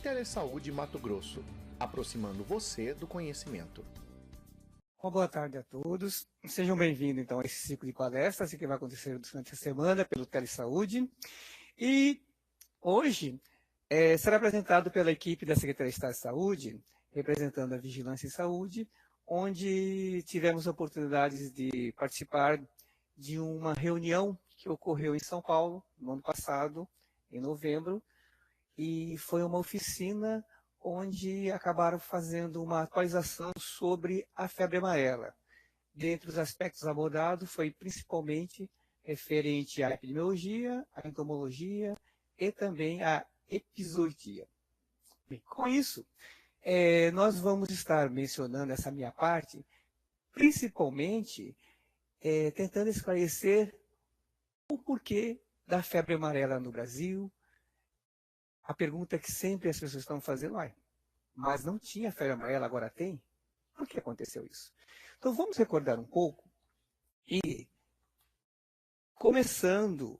Telesaúde Mato Grosso, aproximando você do conhecimento. Uma boa tarde a todos. Sejam bem-vindos, então, a esse ciclo de palestras que vai acontecer durante a semana pelo Telesaúde. E hoje será apresentado pela equipe da Secretaria de Estado de Saúde, representando a Vigilância em Saúde, onde tivemos a oportunidade de participar de uma reunião que ocorreu em São Paulo, no ano passado, em novembro, e foi uma oficina onde acabaram fazendo uma atualização sobre a febre amarela. Dentre os aspectos abordados foi principalmente referente à epidemiologia, à entomologia e também à episoodia. Bem, com isso, nós vamos estar mencionando essa minha parte, principalmente tentando esclarecer o porquê da febre amarela no Brasil. A pergunta que sempre as pessoas estão fazendo é: mas não tinha febre amarela, agora tem? Por que aconteceu isso? Então vamos recordar um pouco e, começando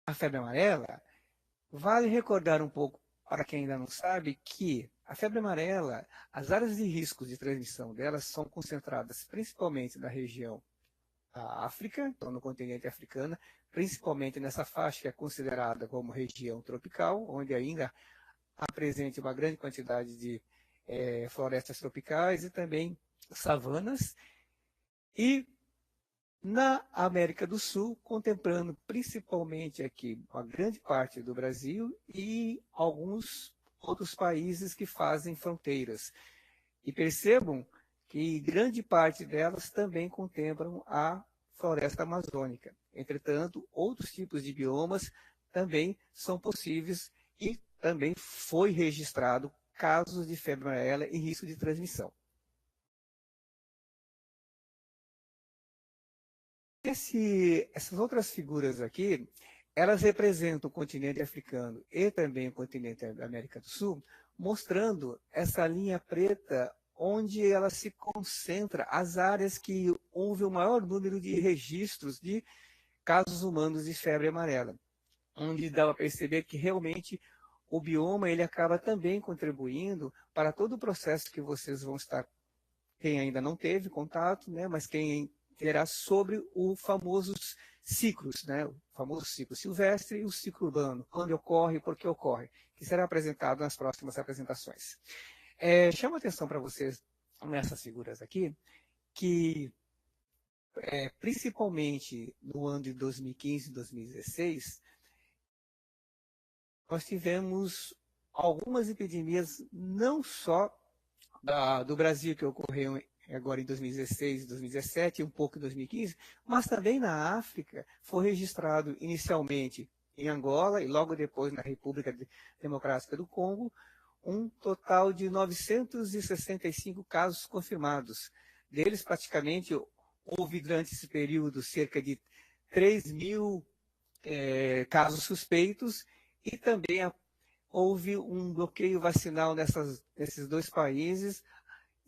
a febre amarela, vale recordar um pouco, para quem ainda não sabe, que a febre amarela, as áreas de risco de transmissão delas são concentradas principalmente na região da África, então no continente africano, principalmente nessa faixa que é considerada como região tropical, onde ainda há presente uma grande quantidade de florestas tropicais e também savanas, e na América do Sul, contemplando principalmente aqui uma grande parte do Brasil e alguns outros países que fazem fronteiras. E percebam que grande parte delas também contemplam a floresta amazônica. Entretanto, outros tipos de biomas também são possíveis e também foi registrado casos de febre amarela e risco de transmissão. Essas outras figuras aqui, elas representam o continente africano e também o continente da América do Sul, mostrando essa linha preta onde ela se concentra, as áreas que houve o maior número de registros de casos humanos de febre amarela, onde dá para perceber que realmente o bioma ele acaba também contribuindo para todo o processo que vocês vão estar, quem ainda não teve contato, né, mas quem terá sobre os famosos ciclos, né, o famoso ciclo silvestre e o ciclo urbano, quando ocorre e por que ocorre, que será apresentado nas próximas apresentações. Chamo a atenção para vocês nessas figuras aqui, que principalmente no ano de 2015 e 2016, nós tivemos algumas epidemias, não só do Brasil, que ocorreu agora em 2016, 2017 e um pouco em 2015, mas também na África, foi registrado inicialmente em Angola e logo depois na República Democrática do Congo, um total de 965 casos confirmados. Deles, praticamente, houve durante esse período cerca de 3.000 casos suspeitos e também houve um bloqueio vacinal nesses dois países.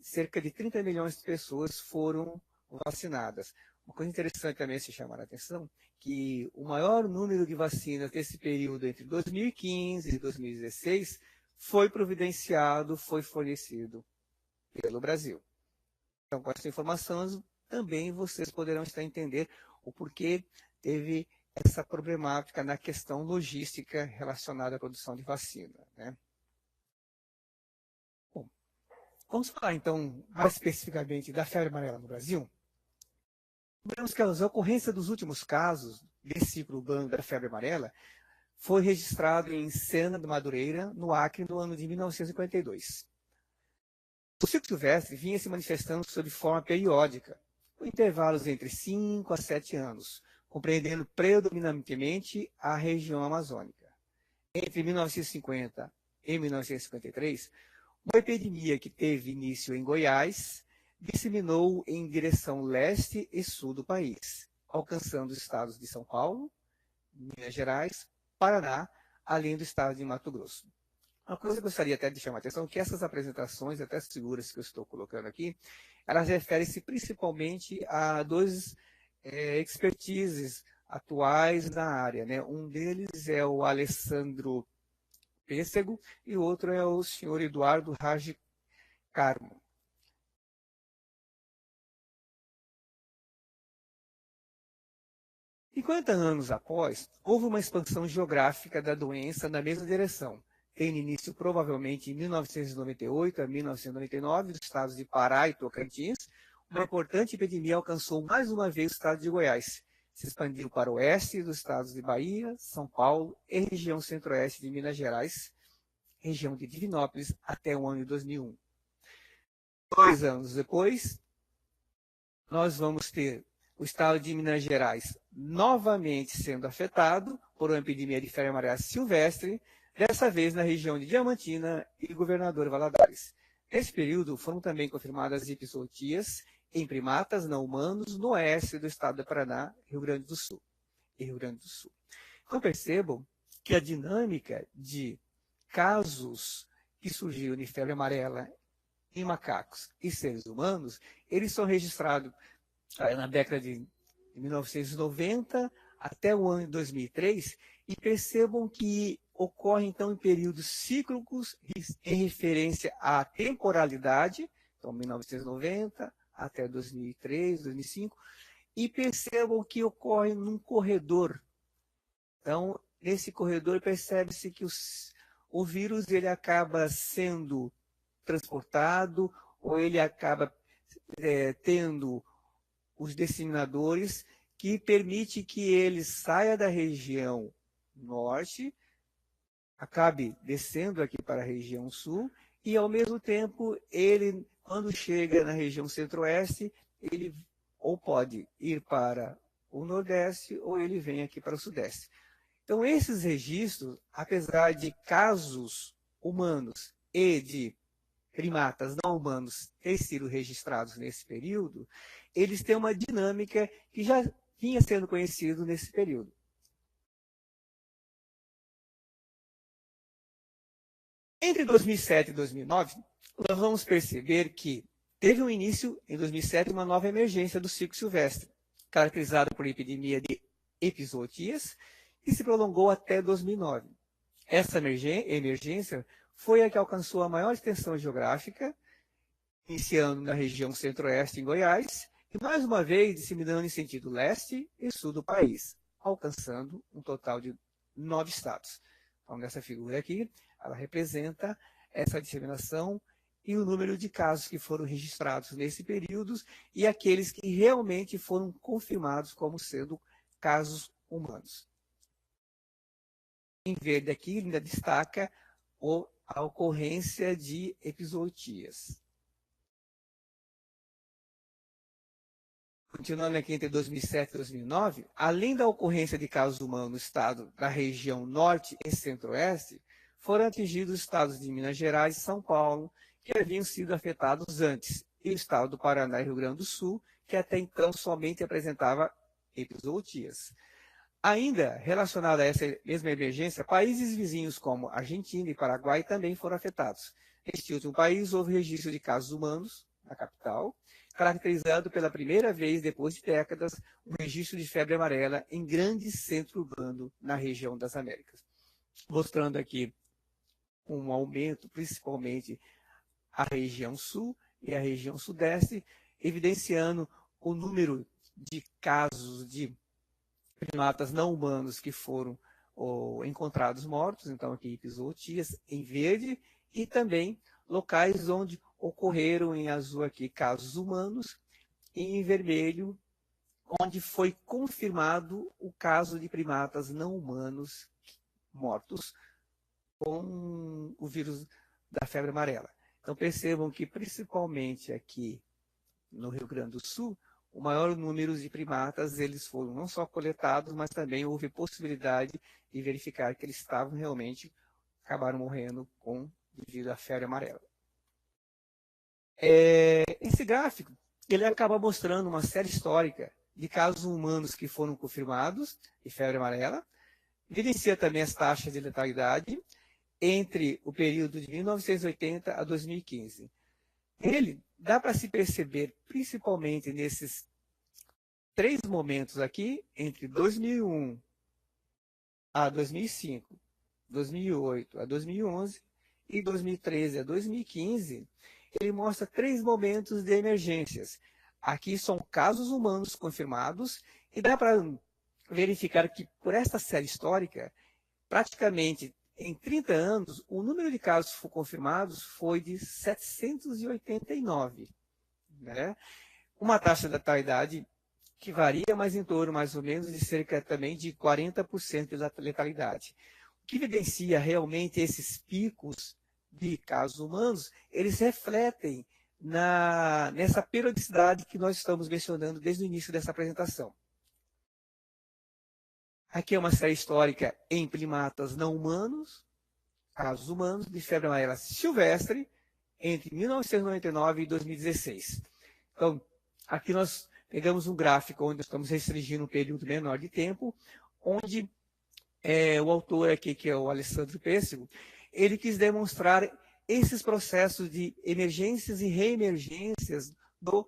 Cerca de 30 milhões de pessoas foram vacinadas. Uma coisa interessante também se chamar a atenção, que o maior número de vacinas desse período entre 2015 e 2016 foi providenciado, foi fornecido pelo Brasil. Então, com essa informação, também vocês poderão estar a entender o porquê teve essa problemática na questão logística relacionada à produção de vacina, né? Bom, vamos falar, então, mais especificamente da febre amarela no Brasil. Vemos que a ocorrência dos últimos casos desse ciclo urbano da febre amarela foi registrado em Sena do Madureira, no Acre, no ano de 1952. O ciclo silvestre vinha se manifestando sob forma periódica, com intervalos entre 5 a 7 anos, compreendendo predominantemente a região amazônica. Entre 1950 e 1953, uma epidemia que teve início em Goiás disseminou em direção leste e sul do país, alcançando os estados de São Paulo, Minas Gerais, Paraná, além do estado de Mato Grosso. Uma coisa que eu gostaria até de chamar a atenção é que essas apresentações, até as figuras que eu estou colocando aqui, elas referem-se principalmente a dois expertises, atuais na área, né? Um deles é o Alessandro Pêssego e o outro é o senhor Eduardo Raj Carmo. Cinquenta anos após, houve uma expansão geográfica da doença na mesma direção, tendo início provavelmente em 1998 a 1999, nos estados de Pará e Tocantins. Uma importante epidemia alcançou mais uma vez o estado de Goiás. Se expandiu para o oeste dos estados de Bahia, São Paulo e região centro-oeste de Minas Gerais, região de Divinópolis, até o ano de 2001. 2 anos depois, nós vamos ter o estado de Minas Gerais novamente sendo afetado por uma epidemia de febre amarela silvestre, dessa vez na região de Diamantina e Governador Valadares. Nesse período, foram também confirmadas epizootias em primatas não humanos no oeste do estado do Paraná, Rio Grande do Sul. Então percebam que a dinâmica de casos que surgiram de febre amarela em macacos e seres humanos, eles são registrados na década de 1990 até o ano de 2003, e percebam que ocorre então em períodos cíclicos em referência à temporalidade, então 1990 até 2003, 2005, e percebam que ocorre num corredor. Então, nesse corredor percebe-se que o vírus ele acaba sendo transportado, ou ele acaba tendo os disseminadores, que permite que ele saia da região norte, acabe descendo aqui para a região sul, e ao mesmo tempo, ele, quando chega na região centro-oeste, ele ou pode ir para o nordeste, ou ele vem aqui para o sudeste. Então, esses registros, apesar de casos humanos e de primatas não humanos terem sido registrados nesse período, eles têm uma dinâmica que já vinha sendo conhecido nesse período. Entre 2007 e 2009, nós vamos perceber que teve um início, em 2007, uma nova emergência do ciclo silvestre, caracterizada por epidemia de epizootias, que se prolongou até 2009. Essa emergência foi a que alcançou a maior extensão geográfica, iniciando na região centro-oeste em Goiás, e mais uma vez disseminando em sentido leste e sul do país, alcançando um total de 9 estados. Então, nessa figura aqui, ela representa essa disseminação e o número de casos que foram registrados nesse período e aqueles que realmente foram confirmados como sendo casos humanos. Em verde aqui, ainda destaca a ocorrência de epizootias. Continuando aqui entre 2007 e 2009, além da ocorrência de casos humanos no estado da região norte e centro-oeste, foram atingidos os estados de Minas Gerais e São Paulo, que haviam sido afetados antes, e o estado do Paraná e Rio Grande do Sul, que até então somente apresentava epizootias. Ainda relacionado a essa mesma emergência, países vizinhos como Argentina e Paraguai também foram afetados. Neste último país, houve registro de casos humanos, na capital, caracterizado pela primeira vez, depois de décadas, um registro de febre amarela em grande centro urbano na região das Américas. Mostrando aqui um aumento, principalmente a região sul e a região sudeste, evidenciando o número de casos de primatas não humanos que foram encontrados mortos, então aqui epizootias em verde, e também locais onde ocorreram em azul aqui casos humanos, e em vermelho, onde foi confirmado o caso de primatas não humanos mortos com o vírus da febre amarela. Então percebam que principalmente aqui no Rio Grande do Sul, o maior número de primatas, eles foram não só coletados, mas também houve possibilidade de verificar que eles estavam realmente, acabaram morrendo devido à febre amarela. Esse gráfico, ele acaba mostrando uma série histórica de casos humanos que foram confirmados de febre amarela, evidencia também as taxas de letalidade entre o período de 1980 a 2015. Ele dá para se perceber, principalmente nesses três momentos aqui, entre 2001 a 2005, 2008 a 2011 e 2013 a 2015, ele mostra três momentos de emergências. Aqui são casos humanos confirmados e dá para verificar que por esta série histórica, praticamente em 30 anos, o número de casos confirmados foi de 789, né? Uma taxa de letalidade que varia, mas em torno mais ou menos de cerca também de 40% da letalidade. O que evidencia realmente esses picos de casos humanos, eles refletem nessa periodicidade que nós estamos mencionando desde o início dessa apresentação. Aqui é uma série histórica em primatas não humanos, casos humanos, de febre amarela silvestre, entre 1999 e 2016. Então, aqui nós pegamos um gráfico onde estamos restringindo um período menor de tempo, onde o autor aqui, que é o Alessandro Pêssego, ele quis demonstrar esses processos de emergências e reemergências do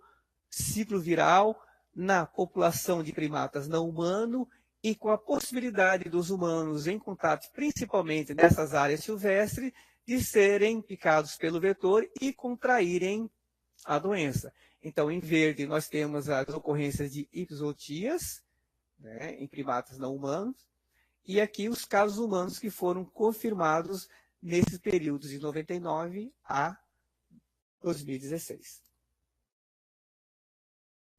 ciclo viral na população de primatas não humano e com a possibilidade dos humanos em contato, principalmente nessas áreas silvestres, de serem picados pelo vetor e contraírem a doença. Então, em verde, nós temos as ocorrências de ipsotias, né, em primatas não humanos, e aqui os casos humanos que foram confirmados nesses períodos de 99 a 2016.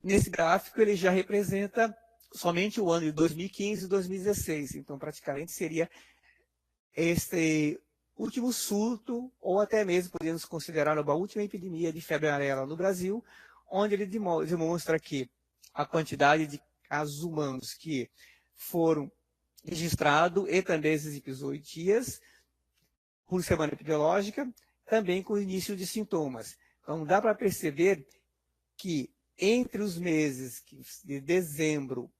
Nesse gráfico, ele já representa somente o ano de 2015 e 2016. Então, praticamente seria este último surto, ou até mesmo podemos considerar uma última epidemia de febre amarela no Brasil, onde ele demonstra que a quantidade de casos humanos que foram registrados e também esses episodias por semana epidemiológica, também com o início de sintomas. Então, dá para perceber que entre os meses de dezembro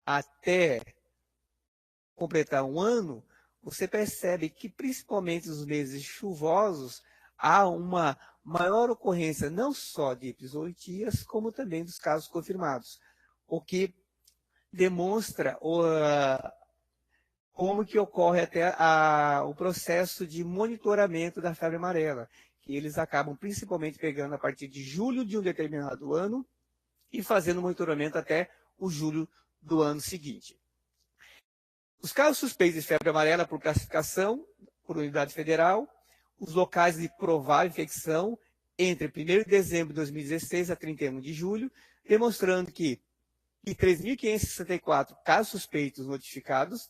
até completar um ano, você percebe que, principalmente nos meses chuvosos, há uma maior ocorrência não só de epizootias, como também dos casos confirmados, o que demonstra como que ocorre até o processo de monitoramento da febre amarela, que eles acabam principalmente pegando a partir de julho de um determinado ano e fazendo monitoramento até o julho do ano seguinte. Os casos suspeitos de febre amarela por classificação, por unidade federal, os locais de provável infecção entre 1º de dezembro de 2016 a 31 de julho, demonstrando que de 3.564 casos suspeitos notificados,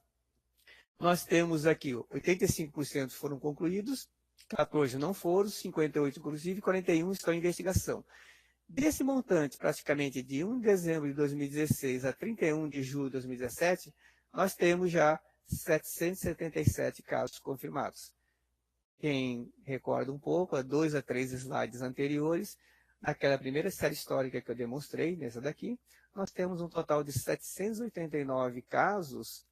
nós temos aqui 85% foram concluídos, 14 não foram, 58 inclusive, 41 estão em investigação. Desse montante, praticamente de 1 de dezembro de 2016 a 31 de julho de 2017, nós temos já 777 casos confirmados. Quem recorda um pouco, há 2 a 3 slides anteriores, naquela primeira série histórica que eu demonstrei, nessa daqui, nós temos um total de 789 casos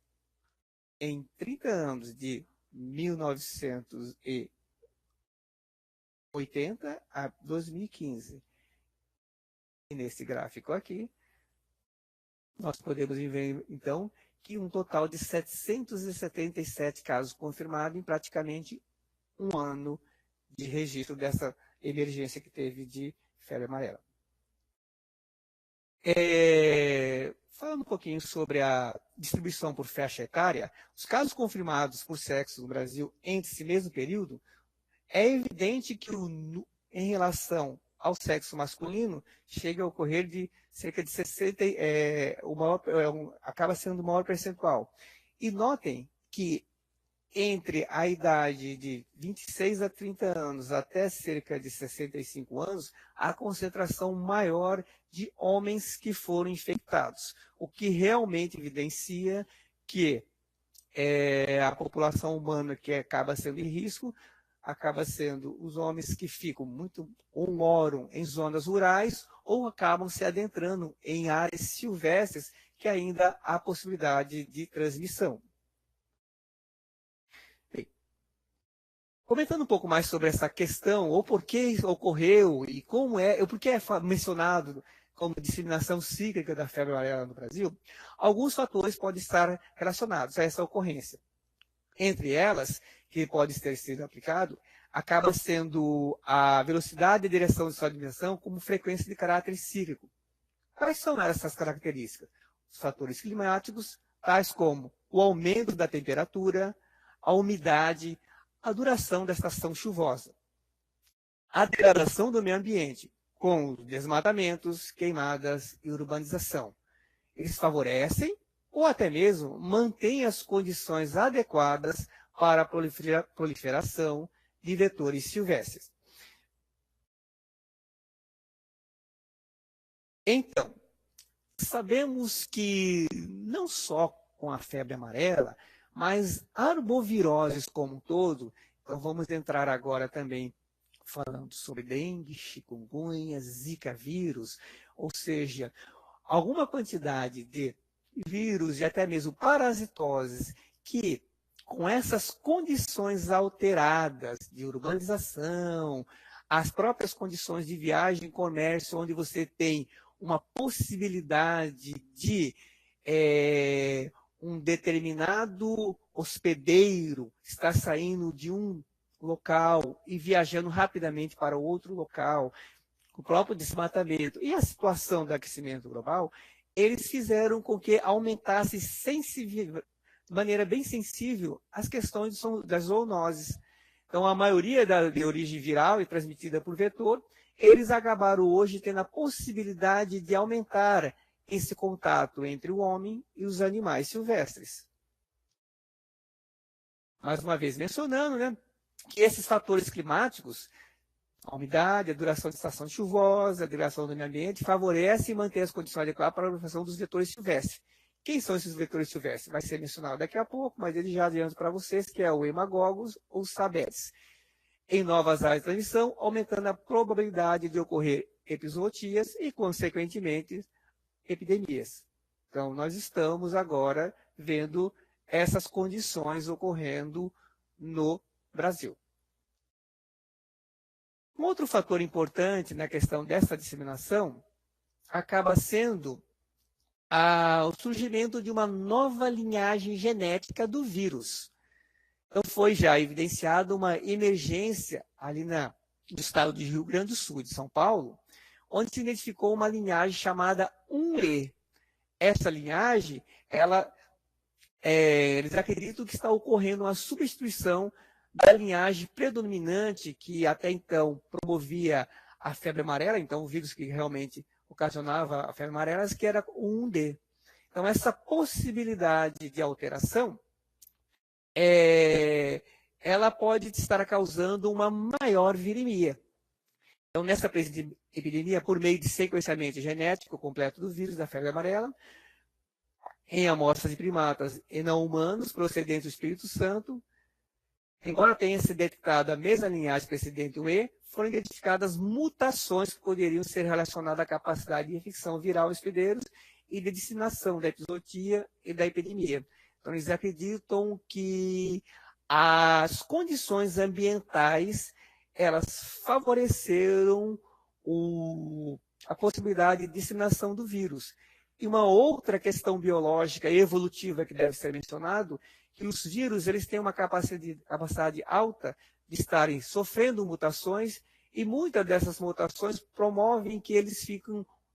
em 30 anos, de 1980 a 2015. E nesse gráfico aqui, nós podemos ver, então, que um total de 777 casos confirmados em praticamente um ano de registro dessa emergência que teve de febre amarela. Falando um pouquinho sobre a distribuição por faixa etária, os casos confirmados por sexo no Brasil entre esse mesmo período, é evidente que em relação ao sexo masculino, chega a ocorrer de cerca de 60, acaba sendo o maior percentual. E notem que entre a idade de 26 a 30 anos até cerca de 65 anos, a concentração maior de homens que foram infectados, o que realmente evidencia que a população humana que acaba sendo em risco, acaba sendo os homens que ficam ou moram em zonas rurais ou acabam se adentrando em áreas silvestres que ainda há possibilidade de transmissão. Bem, comentando um pouco mais sobre essa questão, ou por que ocorreu e como por que é mencionado como a disseminação cíclica da febre amarela no Brasil, alguns fatores podem estar relacionados a essa ocorrência. Entre elas, que pode ter sido aplicado, acaba sendo a velocidade e direção de sua disseminação como frequência de caráter cíclico. Quais são essas características? Os fatores climáticos, tais como o aumento da temperatura, a umidade, a duração da estação chuvosa. A degradação do meio ambiente, com os desmatamentos, queimadas e urbanização. Eles favorecem ou até mesmo mantêm as condições adequadas para a proliferação de vetores silvestres. Então, sabemos que não só com a febre amarela, mas arboviroses como um todo, então vamos entrar agora também falando sobre dengue, chikungunya, zika vírus, ou seja, alguma quantidade de vírus e até mesmo parasitoses que, com essas condições alteradas de urbanização, as próprias condições de viagem e comércio, onde você tem uma possibilidade de um determinado hospedeiro estar saindo de um local e viajando rapidamente para outro local, o próprio desmatamento e a situação do aquecimento global, eles fizeram com que aumentasse de maneira bem sensível as questões das zoonoses. Então, a maioria de origem viral e transmitida por vetor, eles acabaram hoje tendo a possibilidade de aumentar esse contato entre o homem e os animais silvestres. Mais uma vez mencionando, né, que esses fatores climáticos, a umidade, a duração da estação chuvosa, a duração do meio ambiente, favorecem e mantêm as condições adequadas para a proliferação dos vetores silvestres. Quem são esses vetores silvestres? Vai ser mencionado daqui a pouco, mas ele já adianto para vocês que é o hemagogos ou sabes. Em novas áreas de transmissão, aumentando a probabilidade de ocorrer epizootias e, consequentemente, epidemias. Então, nós estamos agora vendo essas condições ocorrendo no Brasil. Um outro fator importante na questão dessa disseminação acaba sendo o surgimento de uma nova linhagem genética do vírus. Então, foi já evidenciada uma emergência ali no estado de Rio Grande do Sul, de São Paulo, onde se identificou uma linhagem chamada 1E. Essa linhagem, eles acreditam que está ocorrendo uma substituição da linhagem predominante que até então promovia a febre amarela, então o vírus que realmente ocasionava a febre amarela, que era o 1D. Então, essa possibilidade de alteração, ela pode estar causando uma maior virimia. Então, nessa epidemia, por meio de sequenciamento genético completo do vírus da febre amarela, em amostras de primatas e não humanos procedentes do Espírito Santo, embora tenha se detectado a mesma linhagem precedente do E, foram identificadas mutações que poderiam ser relacionadas à capacidade de infecção viral em hospedeiros e de disseminação da epizootia e da epidemia. Então, eles acreditam que as condições ambientais, elas favoreceram a possibilidade de disseminação do vírus. E uma outra questão biológica e evolutiva que deve ser mencionado, que os vírus eles têm uma capacidade alta de estarem sofrendo mutações, e muitas dessas mutações promovem que eles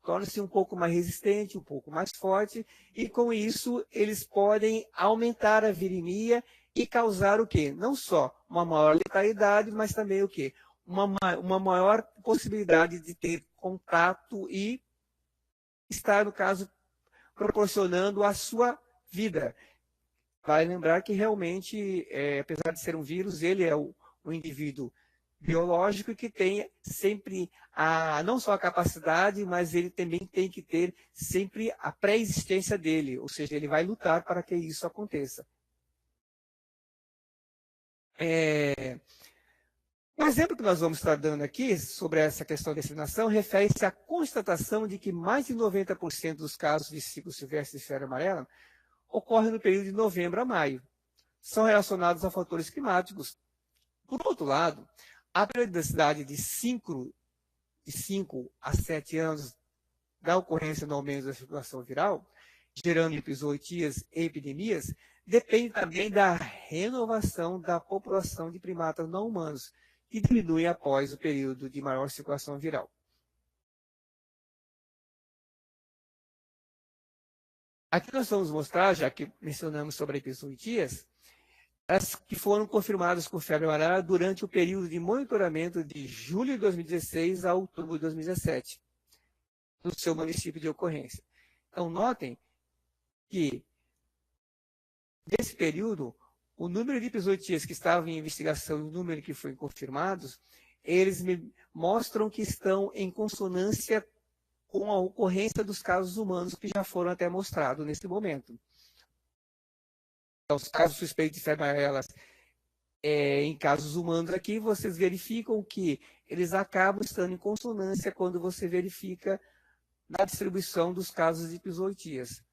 tornam-se um pouco mais resistentes, um pouco mais fortes, e com isso eles podem aumentar a virimia e causar o quê? Não só uma maior letalidade, mas também o quê? Uma maior possibilidade de ter contato e estar, no caso, proporcionando a sua vida. Vale lembrar que realmente, apesar de ser um vírus, ele é um indivíduo biológico que tem sempre não só a capacidade, mas ele também tem que ter sempre a pré-existência dele, ou seja, ele vai lutar para que isso aconteça. O exemplo que nós vamos estar dando aqui sobre essa questão da disseminação refere-se à constatação de que mais de 90% dos casos de ciclo silvestre de febre amarela ocorrem no período de novembro a maio. São relacionados a fatores climáticos. Por outro lado, a periodicidade de 5 a 7 anos da ocorrência no aumento da circulação viral, gerando epizootias e epidemias, depende também da renovação da população de primatas não humanos, que diminui após o período de maior circulação viral. Aqui nós vamos mostrar, já que mencionamos sobre epizootias, as que foram confirmadas com febre amarela durante o período de monitoramento de julho de 2016 a outubro de 2017, no seu município de ocorrência. Então, notem que, nesse período, o número de epizootias que estavam em investigação e o número que foram confirmados, eles me mostram que estão em consonância com a ocorrência dos casos humanos que já foram até mostrados nesse momento. Então, os casos suspeitos de febre amarela em casos humanos aqui, vocês verificam que eles acabam estando em consonância quando você verifica na distribuição dos casos de epizootias.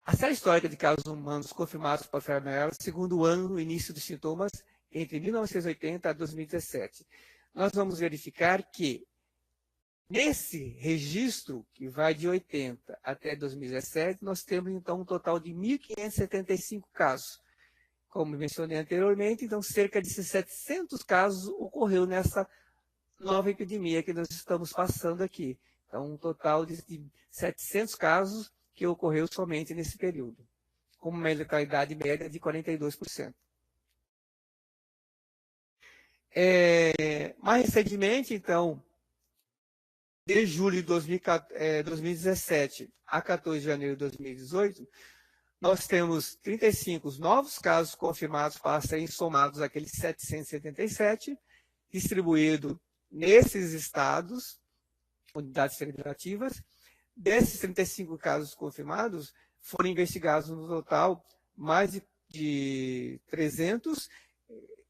A série histórica de casos humanos confirmados por febre amarela, segundo o ano, no início dos sintomas, entre 1980 a 2017. Nós vamos verificar que, nesse registro, que vai de 80 até 2017, nós temos, então, um total de 1.575 casos. Como mencionei anteriormente, então, cerca de 700 casos ocorreu nessa nova epidemia que nós estamos passando aqui. Então, um total de 700 casos que ocorreu somente nesse período, com uma letalidade média de 42%. Mais recentemente, então, de julho de 2017 a 14 de janeiro de 2018, nós temos 35 novos casos confirmados para serem somados àqueles 777, distribuídos nesses estados, unidades federativas. Desses 35 casos confirmados, foram investigados no total mais de 300,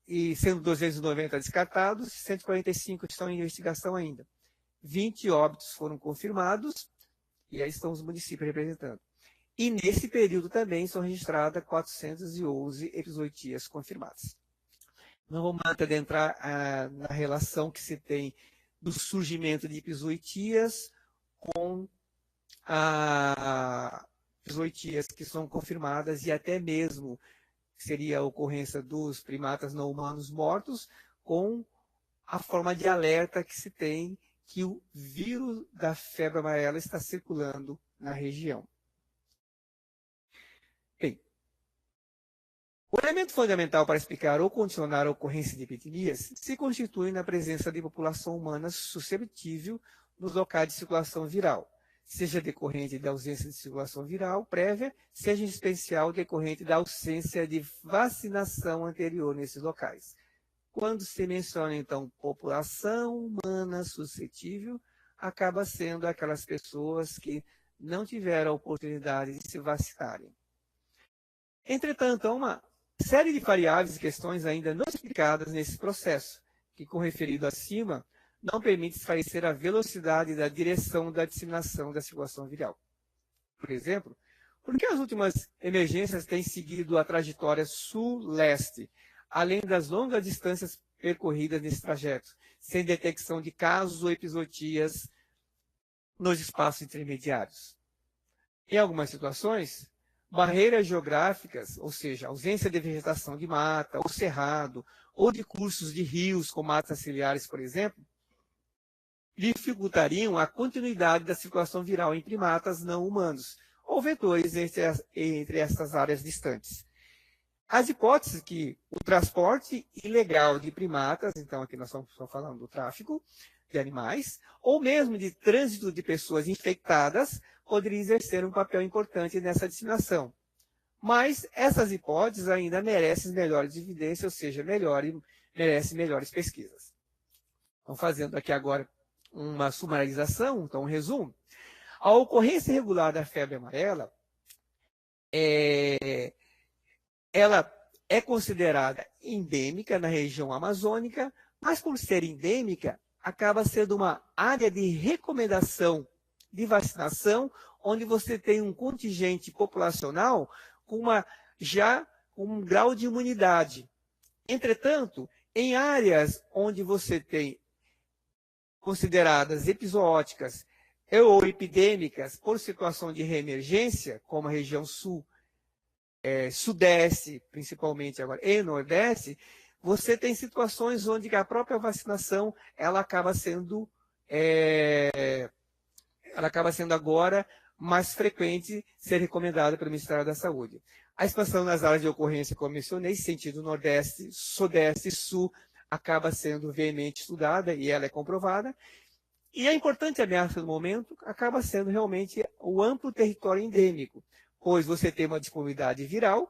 e sendo 290 descartados, 145 estão em investigação ainda. 20 óbitos foram confirmados, e aí estão os municípios representando. E nesse período também são registradas 411 epizootias confirmadas. Não vamos adentrar na relação que se tem do surgimento de epizootias com epizootias que são confirmadas e até mesmo seria a ocorrência dos primatas não humanos mortos, com a forma de alerta que se tem que o vírus da febre amarela está circulando na região. Bem, o elemento fundamental para explicar ou condicionar a ocorrência de epidemias se constitui na presença de população humana suscetível nos locais de circulação viral, seja decorrente da ausência de circulação viral prévia, seja em especial decorrente da ausência de vacinação anterior nesses locais. Quando se menciona, então, população humana suscetível, acaba sendo aquelas pessoas que não tiveram a oportunidade de se vacinarem. Entretanto, há uma série de variáveis e questões ainda não explicadas nesse processo, que, com referido acima, não permite esclarecer a velocidade da direção da disseminação da circulação viral. Por exemplo, por que as últimas emergências têm seguido a trajetória sul-leste, além das longas distâncias percorridas nesse trajeto, sem detecção de casos ou epizootias nos espaços intermediários? Em algumas situações, barreiras geográficas, ou seja, ausência de vegetação de mata, ou cerrado, ou de cursos de rios com matas ciliares, por exemplo, dificultariam a continuidade da circulação viral em primatas não humanos, ou vetores entre essas áreas distantes. As hipóteses que o transporte ilegal de primatas, então aqui nós estamos só falando do tráfico de animais, ou mesmo de trânsito de pessoas infectadas, poderia exercer um papel importante nessa disseminação. Mas essas hipóteses ainda merecem melhores evidências, ou seja, merecem melhores pesquisas. Então, fazendo aqui agora uma sumarização, então um resumo. A ocorrência irregular da febre amarela, ela é considerada endêmica na região amazônica, mas por ser endêmica, acaba sendo uma área de recomendação de vacinação, onde você tem um contingente populacional com já um grau de imunidade. Entretanto, em áreas onde você tem consideradas epizooticas ou epidêmicas por situação de reemergência, como a região sul, sudeste, principalmente agora, e nordeste, você tem situações onde a própria vacinação ela acaba sendo agora mais frequente ser recomendada pelo Ministério da Saúde. A expansão nas áreas de ocorrência, como mencionei, sentido nordeste, sudeste e sul, acaba sendo veemente estudada e ela é comprovada. E a importante ameaça no momento acaba sendo realmente o amplo território endêmico, pois você tem uma disponibilidade viral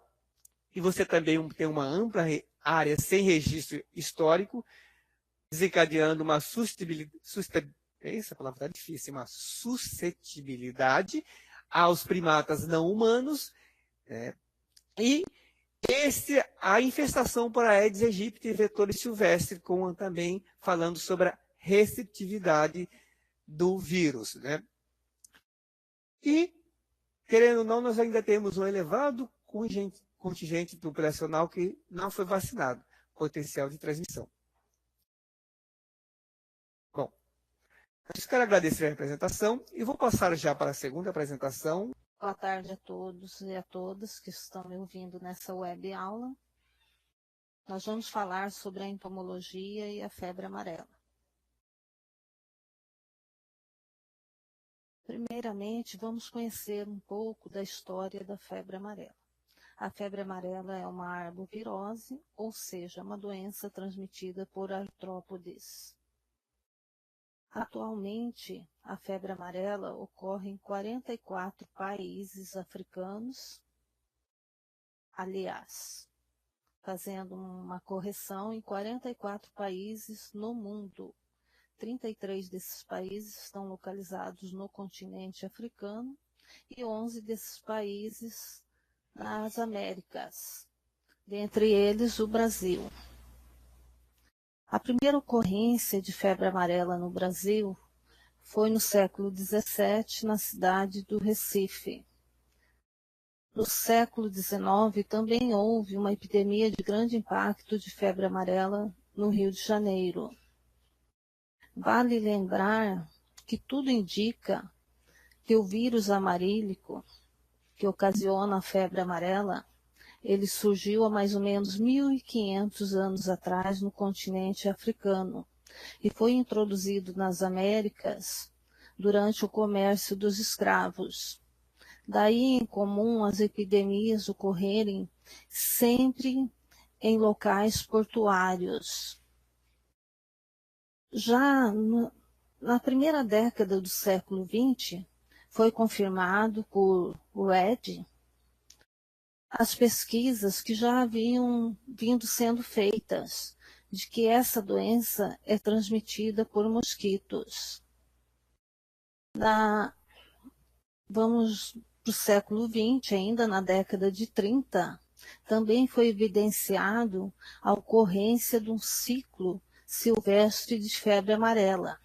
e você também tem uma ampla área sem registro histórico, desencadeando uma essa palavra está difícil, uma suscetibilidade aos primatas não humanos, e a infestação por Aedes aegypti e vetores silvestres, como também falando sobre a receptividade do vírus. E, querendo ou não, nós ainda temos um elevado contingente populacional que não foi vacinado, potencial de transmissão. Bom, eu quero agradecer a apresentação e vou passar já para a segunda apresentação. Boa tarde a todos e a todas que estão me ouvindo nessa web aula. Nós vamos falar sobre a entomologia e a febre amarela. Primeiramente, vamos conhecer um pouco da história da febre amarela. A febre amarela é uma arbovirose, ou seja, uma doença transmitida por artrópodes. Atualmente, a febre amarela ocorre em 44 países africanos, aliás, fazendo uma correção, em 44 países no mundo. 33 desses países estão localizados no continente africano e 11 desses países nas Américas, dentre eles o Brasil. A primeira ocorrência de febre amarela no Brasil foi no século XVII, na cidade do Recife. No século XIX também houve uma epidemia de grande impacto de febre amarela no Rio de Janeiro. Vale lembrar que tudo indica que o vírus amarílico, que ocasiona a febre amarela, ele surgiu há mais ou menos 1.500 anos atrás no continente africano e foi introduzido nas Américas durante o comércio dos escravos. Daí em comum as epidemias ocorrerem sempre em locais portuários. Já na primeira década do século XX, foi confirmado por Red as pesquisas que já haviam vindo sendo feitas de que essa doença é transmitida por mosquitos. Vamos para o século XX, ainda na década de 30, também foi evidenciado a ocorrência de um ciclo silvestre de febre amarela.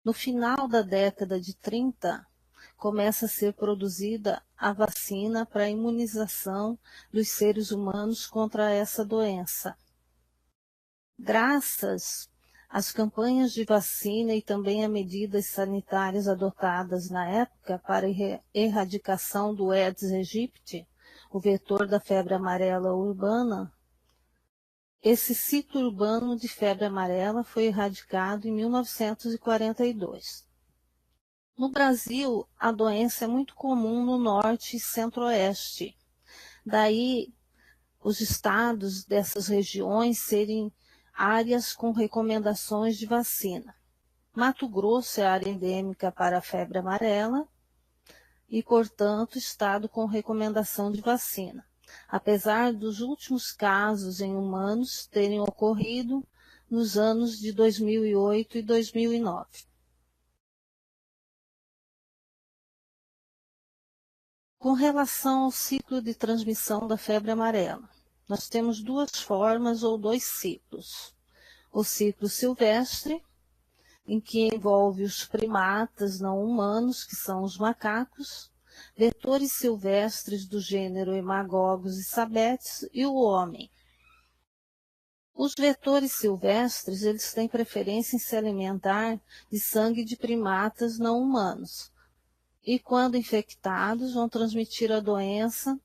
No final da década de 30, começa a ser produzida a vacina para a imunização dos seres humanos contra essa doença. Graças às campanhas de vacina e também a medidas sanitárias adotadas na época para a erradicação do Aedes aegypti, o vetor da febre amarela urbana, esse ciclo urbano de febre amarela foi erradicado em 1942. No Brasil, a doença é muito comum no norte e centro-oeste. Daí, os estados dessas regiões serem áreas com recomendações de vacina. Mato Grosso é a área endêmica para a febre amarela e, portanto, estado com recomendação de vacina, apesar dos últimos casos em humanos terem ocorrido nos anos de 2008 e 2009. Com relação ao ciclo de transmissão da febre amarela, nós temos duas formas ou dois ciclos. O ciclo silvestre, em que envolve os primatas não humanos, que são os macacos, vetores silvestres do gênero Hemagogos e Sabetes, e o homem. Os vetores silvestres, eles têm preferência em se alimentar de sangue de primatas não humanos. E quando infectados, vão transmitir a doença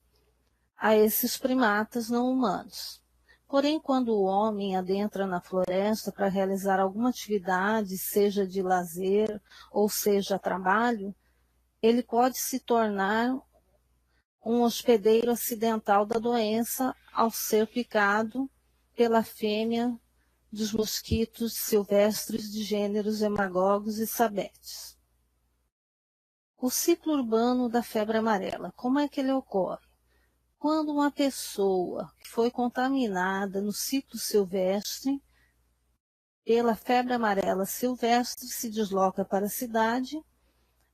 a esses primatas não humanos. Porém, quando o homem adentra na floresta para realizar alguma atividade, seja de lazer ou seja trabalho, ele pode se tornar um hospedeiro acidental da doença ao ser picado pela fêmea dos mosquitos silvestres de gêneros Hemagogos e Sabetes. O ciclo urbano da febre amarela, como é que ele ocorre? Quando uma pessoa que foi contaminada no ciclo silvestre pela febre amarela silvestre se desloca para a cidade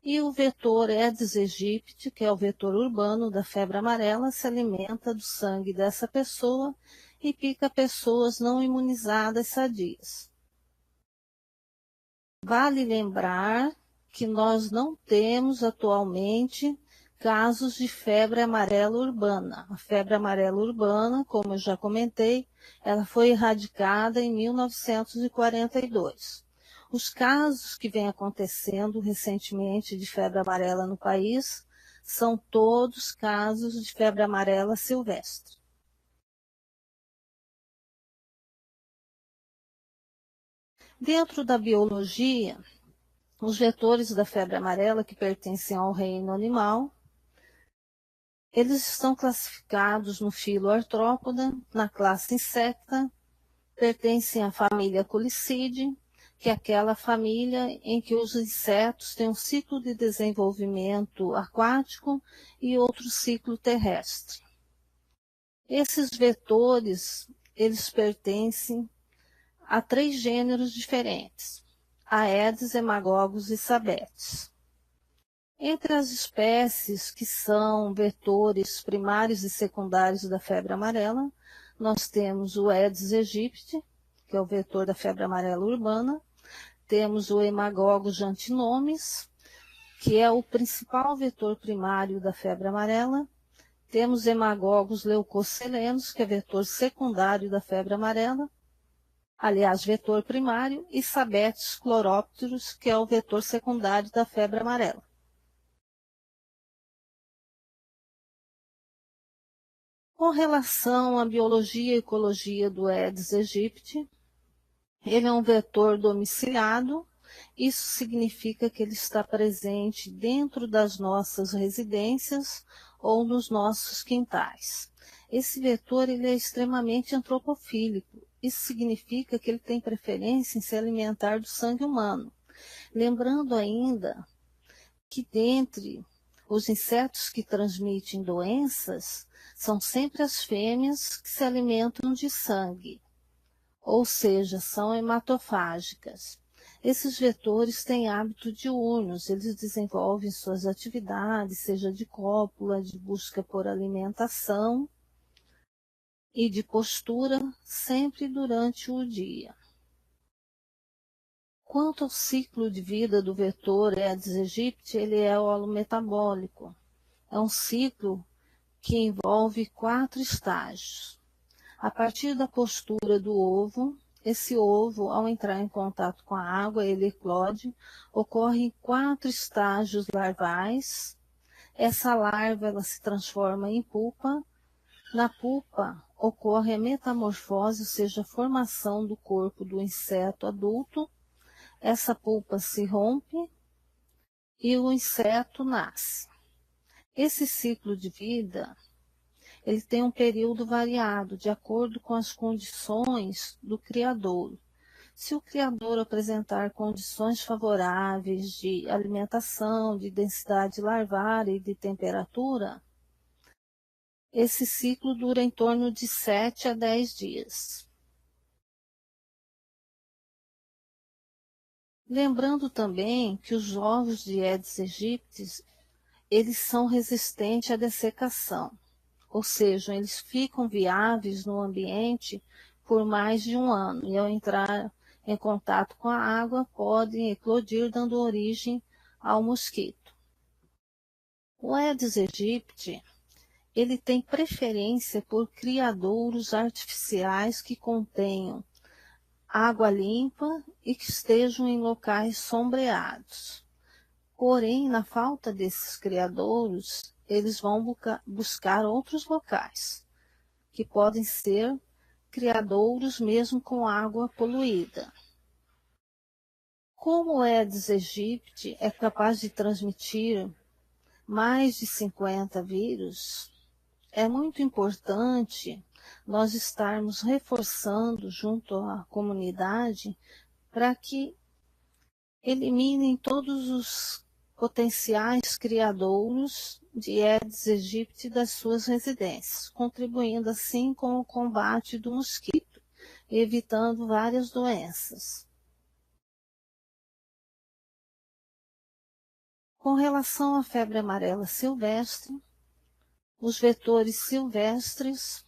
e o vetor Aedes aegypti, que é o vetor urbano da febre amarela, se alimenta do sangue dessa pessoa e pica pessoas não imunizadas sadias. Vale lembrar que nós não temos atualmente casos de febre amarela urbana. A febre amarela urbana, como eu já comentei, ela foi erradicada em 1942. Os casos que vêm acontecendo recentemente de febre amarela no país são todos casos de febre amarela silvestre. Dentro da biologia, os vetores da febre amarela que pertencem ao reino animal, eles estão classificados no filo Artrópoda, na classe Insecta, pertencem à família Culicidae, que é aquela família em que os insetos têm um ciclo de desenvolvimento aquático e outro ciclo terrestre. Esses vetores, eles pertencem a 3 gêneros diferentes: Aedes, Hemagogos e Sabetes. Entre as espécies que são vetores primários e secundários da febre amarela, nós temos o Aedes aegypti, que é o vetor da febre amarela urbana, temos o Hemagogos jantinomes, que é o principal vetor primário da febre amarela, temos Hemagogos leucocelenos, que é vetor secundário da febre amarela, aliás, vetor primário, e Sabetes chloropteros, que é o vetor secundário da febre amarela. Com relação à biologia e ecologia do Aedes aegypti, ele é um vetor domiciliado. Isso significa que ele está presente dentro das nossas residências ou nos nossos quintais. Esse vetor ele é extremamente antropofílico. Isso significa que ele tem preferência em se alimentar do sangue humano. Lembrando ainda que dentre os insetos que transmitem doenças, são sempre as fêmeas que se alimentam de sangue, ou seja, são hematofágicas. Esses vetores têm hábito diurnos, eles desenvolvem suas atividades, seja de cópula, de busca por alimentação e de postura, sempre durante o dia. Quanto ao ciclo de vida do vetor Aedes aegypti, ele é holometabólico. É um ciclo que envolve 4 estágios. A partir da postura do ovo, esse ovo, ao entrar em contato com a água, ele eclode, ocorre em 4 estágios larvais. Essa larva ela se transforma em pupa. Na pupa ocorre a metamorfose, ou seja, a formação do corpo do inseto adulto. Essa pulpa se rompe e o inseto nasce. Esse ciclo de vida, ele tem um período variado, de acordo com as condições do criador. Se o criador apresentar condições favoráveis de alimentação, de densidade larvária e de temperatura, esse ciclo dura em torno de 7 a 10 dias. Lembrando também que os ovos de Aedes aegypti, eles são resistentes à dessecação, ou seja, eles ficam viáveis no ambiente por mais de 1 ano e ao entrar em contato com a água podem eclodir, dando origem ao mosquito. O Aedes aegypti, ele tem preferência por criadouros artificiais que contenham água limpa e que estejam em locais sombreados. Porém, na falta desses criadouros, eles vão buscar outros locais, que podem ser criadouros mesmo com água poluída. Como o Aedes aegypti é capaz de transmitir mais de 50 vírus, é muito importante nós estarmos reforçando junto à comunidade para que eliminem todos os potenciais criadouros de Aedes aegypti das suas residências, contribuindo assim com o combate do mosquito, evitando várias doenças. Com relação à febre amarela silvestre, os vetores silvestres,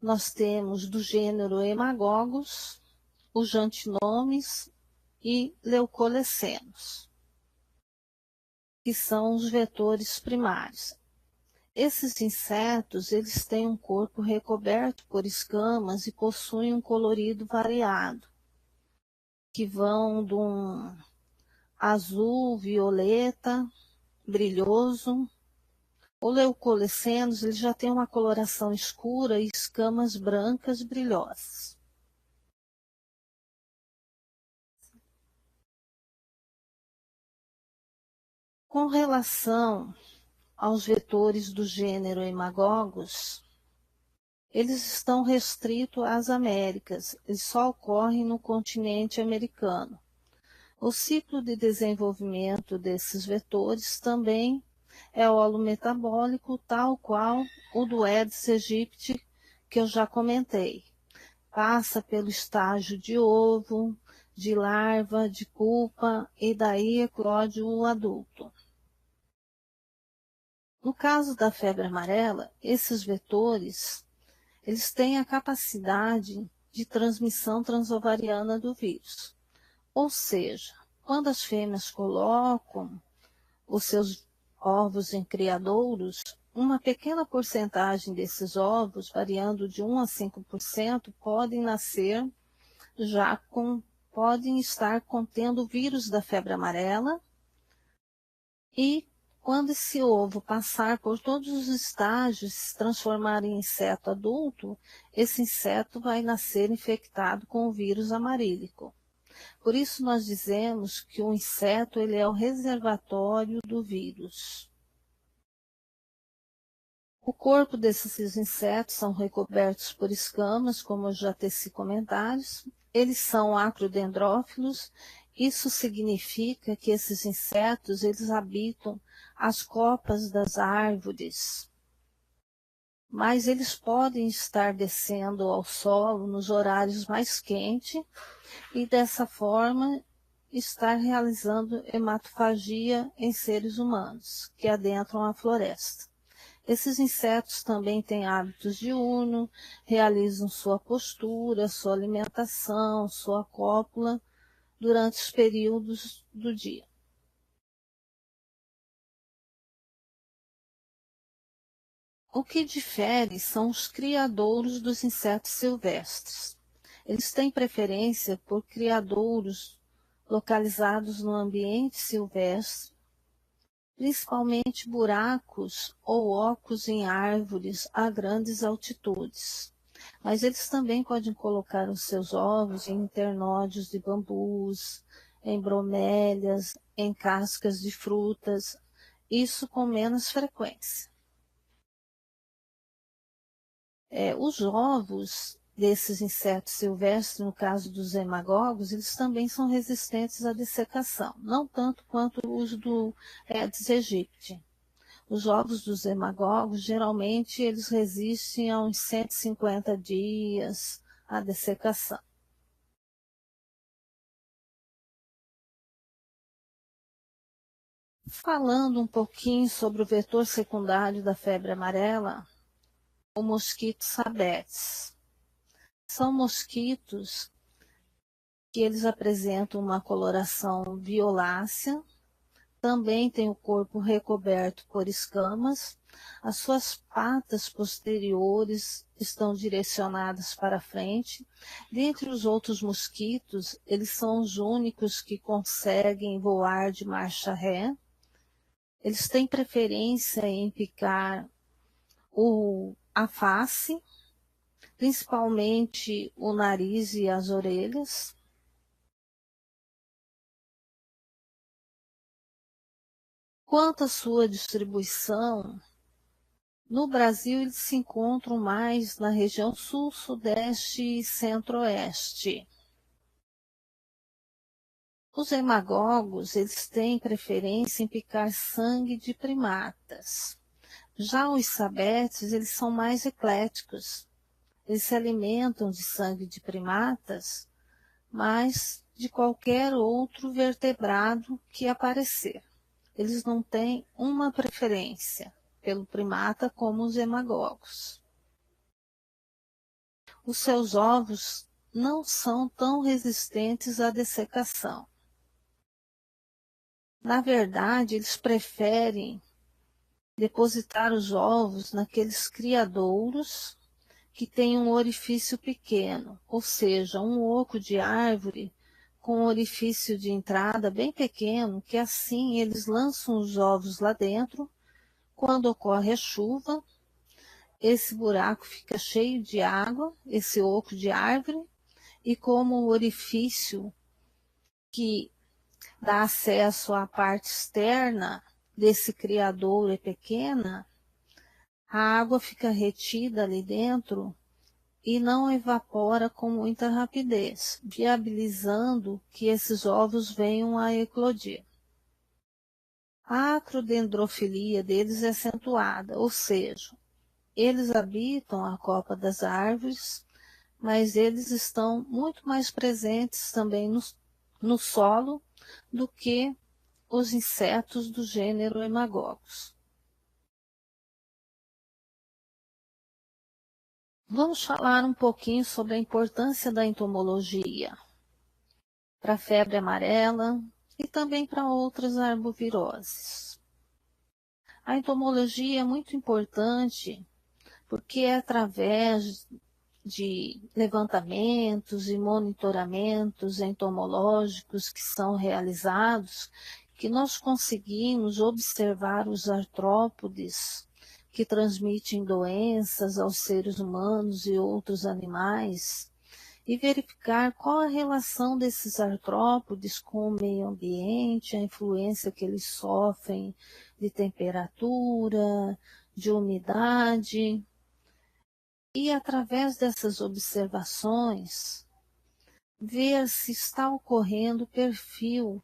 nós temos do gênero Hemagogos, os antinomes e leucolecenos, que são os vetores primários. Esses insetos, eles têm um corpo recoberto por escamas e possuem um colorido variado, que vão de um azul, violeta, brilhoso. O leucolecenos, ele já tem uma coloração escura e escamas brancas brilhosas. Com relação aos vetores do gênero Hemagogos, eles estão restritos às Américas, eles só ocorrem no continente americano. O ciclo de desenvolvimento desses vetores também é holometabólico, tal qual o do Aedes aegypti, que eu já comentei. Passa pelo estágio de ovo, de larva, de pupa e daí eclode o adulto. No caso da febre amarela, esses vetores, eles têm a capacidade de transmissão transovariana do vírus. Ou seja, quando as fêmeas colocam os seus ovos em criadouros, uma pequena porcentagem desses ovos, variando de 1 a 5%, podem estar contendo o vírus da febre amarela, e quando esse ovo passar por todos os estágios e se transformar em inseto adulto, esse inseto vai nascer infectado com o vírus amarílico. Por isso nós dizemos que o inseto ele é o reservatório do vírus. O corpo desses insetos são recobertos por escamas, como eu já teci comentários. Eles são acrodendrófilos. Isso significa que esses insetos eles habitam as copas das árvores. Mas eles podem estar descendo ao solo nos horários mais quentes e dessa forma estar realizando hematofagia em seres humanos que adentram a floresta. Esses insetos também têm hábitos diurnos, realizam sua postura, sua alimentação, sua cópula durante os períodos do dia. O que difere são os criadouros dos insetos silvestres. Eles têm preferência por criadouros localizados no ambiente silvestre, principalmente buracos ou ocos em árvores a grandes altitudes. Mas eles também podem colocar os seus ovos em internódios de bambus, em bromélias, em cascas de frutas, isso com menos frequência. Os ovos desses insetos silvestres, no caso dos hemagogos, eles também são resistentes à dessecação, não tanto quanto os do Aedes aegypti. Os ovos dos hemagogos, geralmente, eles resistem a uns 150 dias à dessecação. Falando um pouquinho sobre o vetor secundário da febre amarela, o mosquito Aedes. São mosquitos que eles apresentam uma coloração violácea, também tem o corpo recoberto por escamas. As suas patas posteriores estão direcionadas para frente. Dentre os outros mosquitos, eles são os únicos que conseguem voar de marcha ré. Eles têm preferência em picar a face, principalmente o nariz e as orelhas. Quanto à sua distribuição, no Brasil eles se encontram mais na região sul, sudeste e centro-oeste. Os hemagogos, eles têm preferência em picar sangue de primatas. Já os sabetes, eles são mais ecléticos. Eles se alimentam de sangue de primatas, mas de qualquer outro vertebrado que aparecer. Eles não têm uma preferência pelo primata como os hemagogos. Os seus ovos não são tão resistentes à dessecação. Na verdade, eles preferem depositar os ovos naqueles criadouros que têm um orifício pequeno, ou seja, um oco de árvore com um orifício de entrada bem pequeno, que assim eles lançam os ovos lá dentro. Quando ocorre a chuva, esse buraco fica cheio de água, esse oco de árvore, e como o orifício que dá acesso à parte externa desse criadouro é pequena, a água fica retida ali dentro e não evapora com muita rapidez, viabilizando que esses ovos venham a eclodir. A acrodendrofilia deles é acentuada, ou seja, eles habitam a copa das árvores, mas eles estão muito mais presentes também no solo do que os insetos do gênero Hemagogos. Vamos falar um pouquinho sobre a importância da entomologia para a febre amarela e também para outras arboviroses. A entomologia é muito importante porque é através de levantamentos e monitoramentos entomológicos que são realizados que nós conseguimos observar os artrópodes que transmitem doenças aos seres humanos e outros animais e verificar qual a relação desses artrópodes com o meio ambiente, a influência que eles sofrem de temperatura, de umidade. E através dessas observações, ver se está ocorrendo perfil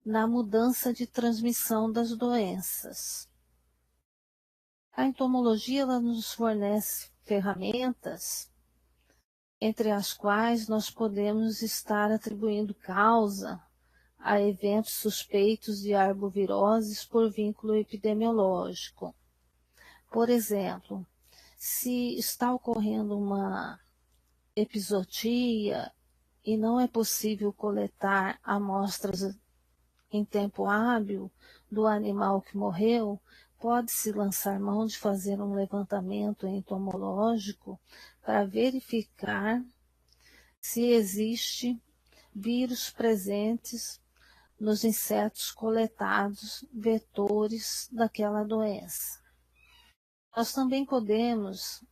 na mudança de transmissão das doenças. A entomologia ela nos fornece ferramentas, entre as quais nós podemos estar atribuindo causa a eventos suspeitos de arboviroses por vínculo epidemiológico. Por exemplo, se está ocorrendo uma epizootia e não é possível coletar amostras em tempo hábil do animal que morreu, pode-se lançar mão de fazer um levantamento entomológico para verificar se existe vírus presentes nos insetos coletados, vetores daquela doença. Nós também podemos,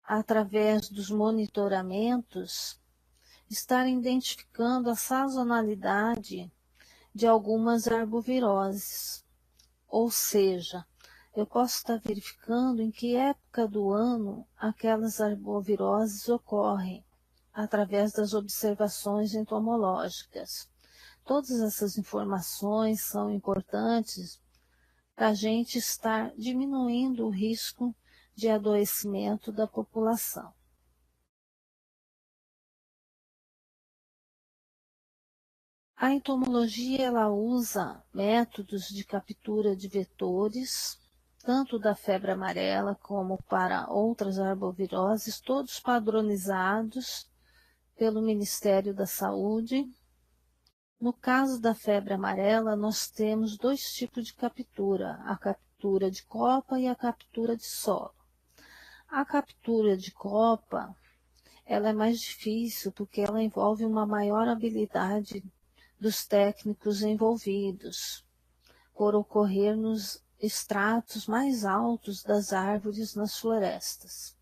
através dos monitoramentos, estar identificando a sazonalidade de algumas arboviroses. Ou seja, eu posso estar verificando em que época do ano aquelas arboviroses ocorrem, através das observações entomológicas. Todas essas informações são importantes para a gente estar diminuindo o risco de adoecimento da população. A entomologia ela usa métodos de captura de vetores, tanto da febre amarela como para outras arboviroses, todos padronizados pelo Ministério da Saúde. No caso da febre amarela, nós temos dois tipos de captura, a captura de copa e a captura de solo. A captura de copa, ela é mais difícil porque ela envolve uma maior habilidade dos técnicos envolvidos, por ocorrer nos estratos mais altos das árvores nas florestas.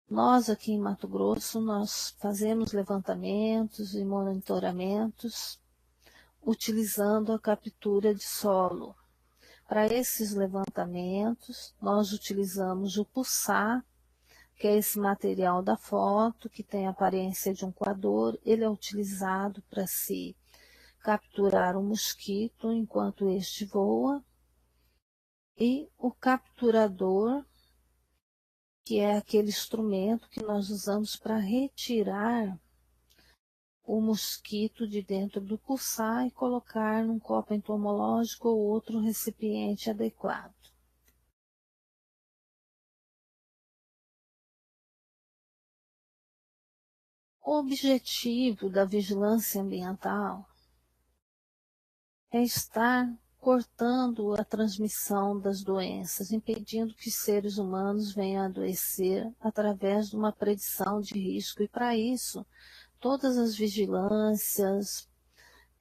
Nós aqui em Mato Grosso, nós fazemos levantamentos e monitoramentos utilizando a captura de solo. Para esses levantamentos, nós utilizamos o pulsar, que é esse material da foto, que tem a aparência de um coador. Ele é utilizado para se capturar o mosquito enquanto este voa. E o capturador, que é aquele instrumento que nós usamos para retirar o mosquito de dentro do pulsar e colocar num copo entomológico ou outro recipiente adequado. O objetivo da vigilância ambiental é estar cortando a transmissão das doenças, impedindo que seres humanos venham a adoecer através de uma predição de risco. E para isso, todas as vigilâncias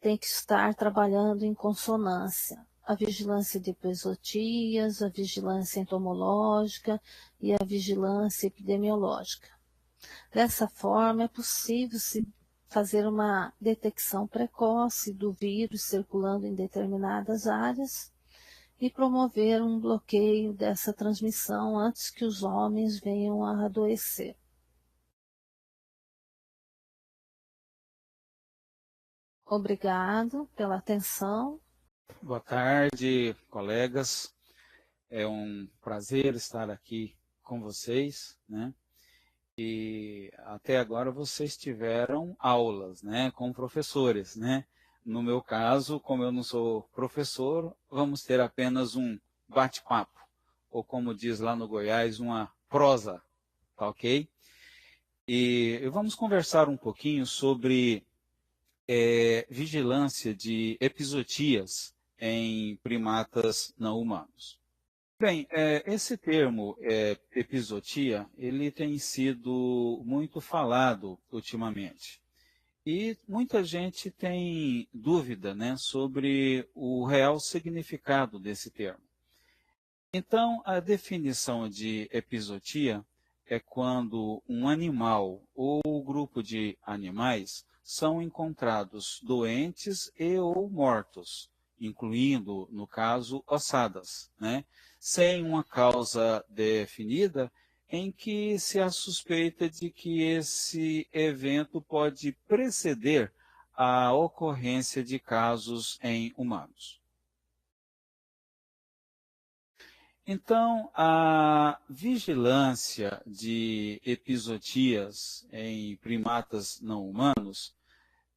têm que estar trabalhando em consonância. A vigilância de epizootias, a vigilância entomológica e a vigilância epidemiológica. Dessa forma, é possível se fazer uma detecção precoce do vírus circulando em determinadas áreas e promover um bloqueio dessa transmissão antes que os homens venham a adoecer. Obrigado pela atenção. Boa tarde, colegas. É um prazer estar aqui com vocês, né? E até agora vocês tiveram aulas, né, com professores, né? No meu caso, como eu não sou professor, vamos ter apenas um bate-papo, ou como diz lá no Goiás, uma prosa, tá ok? E vamos conversar um pouquinho sobre vigilância de epizootias em primatas não humanos. Bem, esse termo epizootia, ele tem sido muito falado ultimamente. E muita gente tem dúvida, né, sobre o real significado desse termo. Então, a definição de epizootia é quando um animal ou grupo de animais são encontrados doentes e ou mortos, incluindo, no caso, ossadas, né? Sem uma causa definida, em que se há suspeita de que esse evento pode preceder a ocorrência de casos em humanos. Então, a vigilância de epizootias em primatas não humanos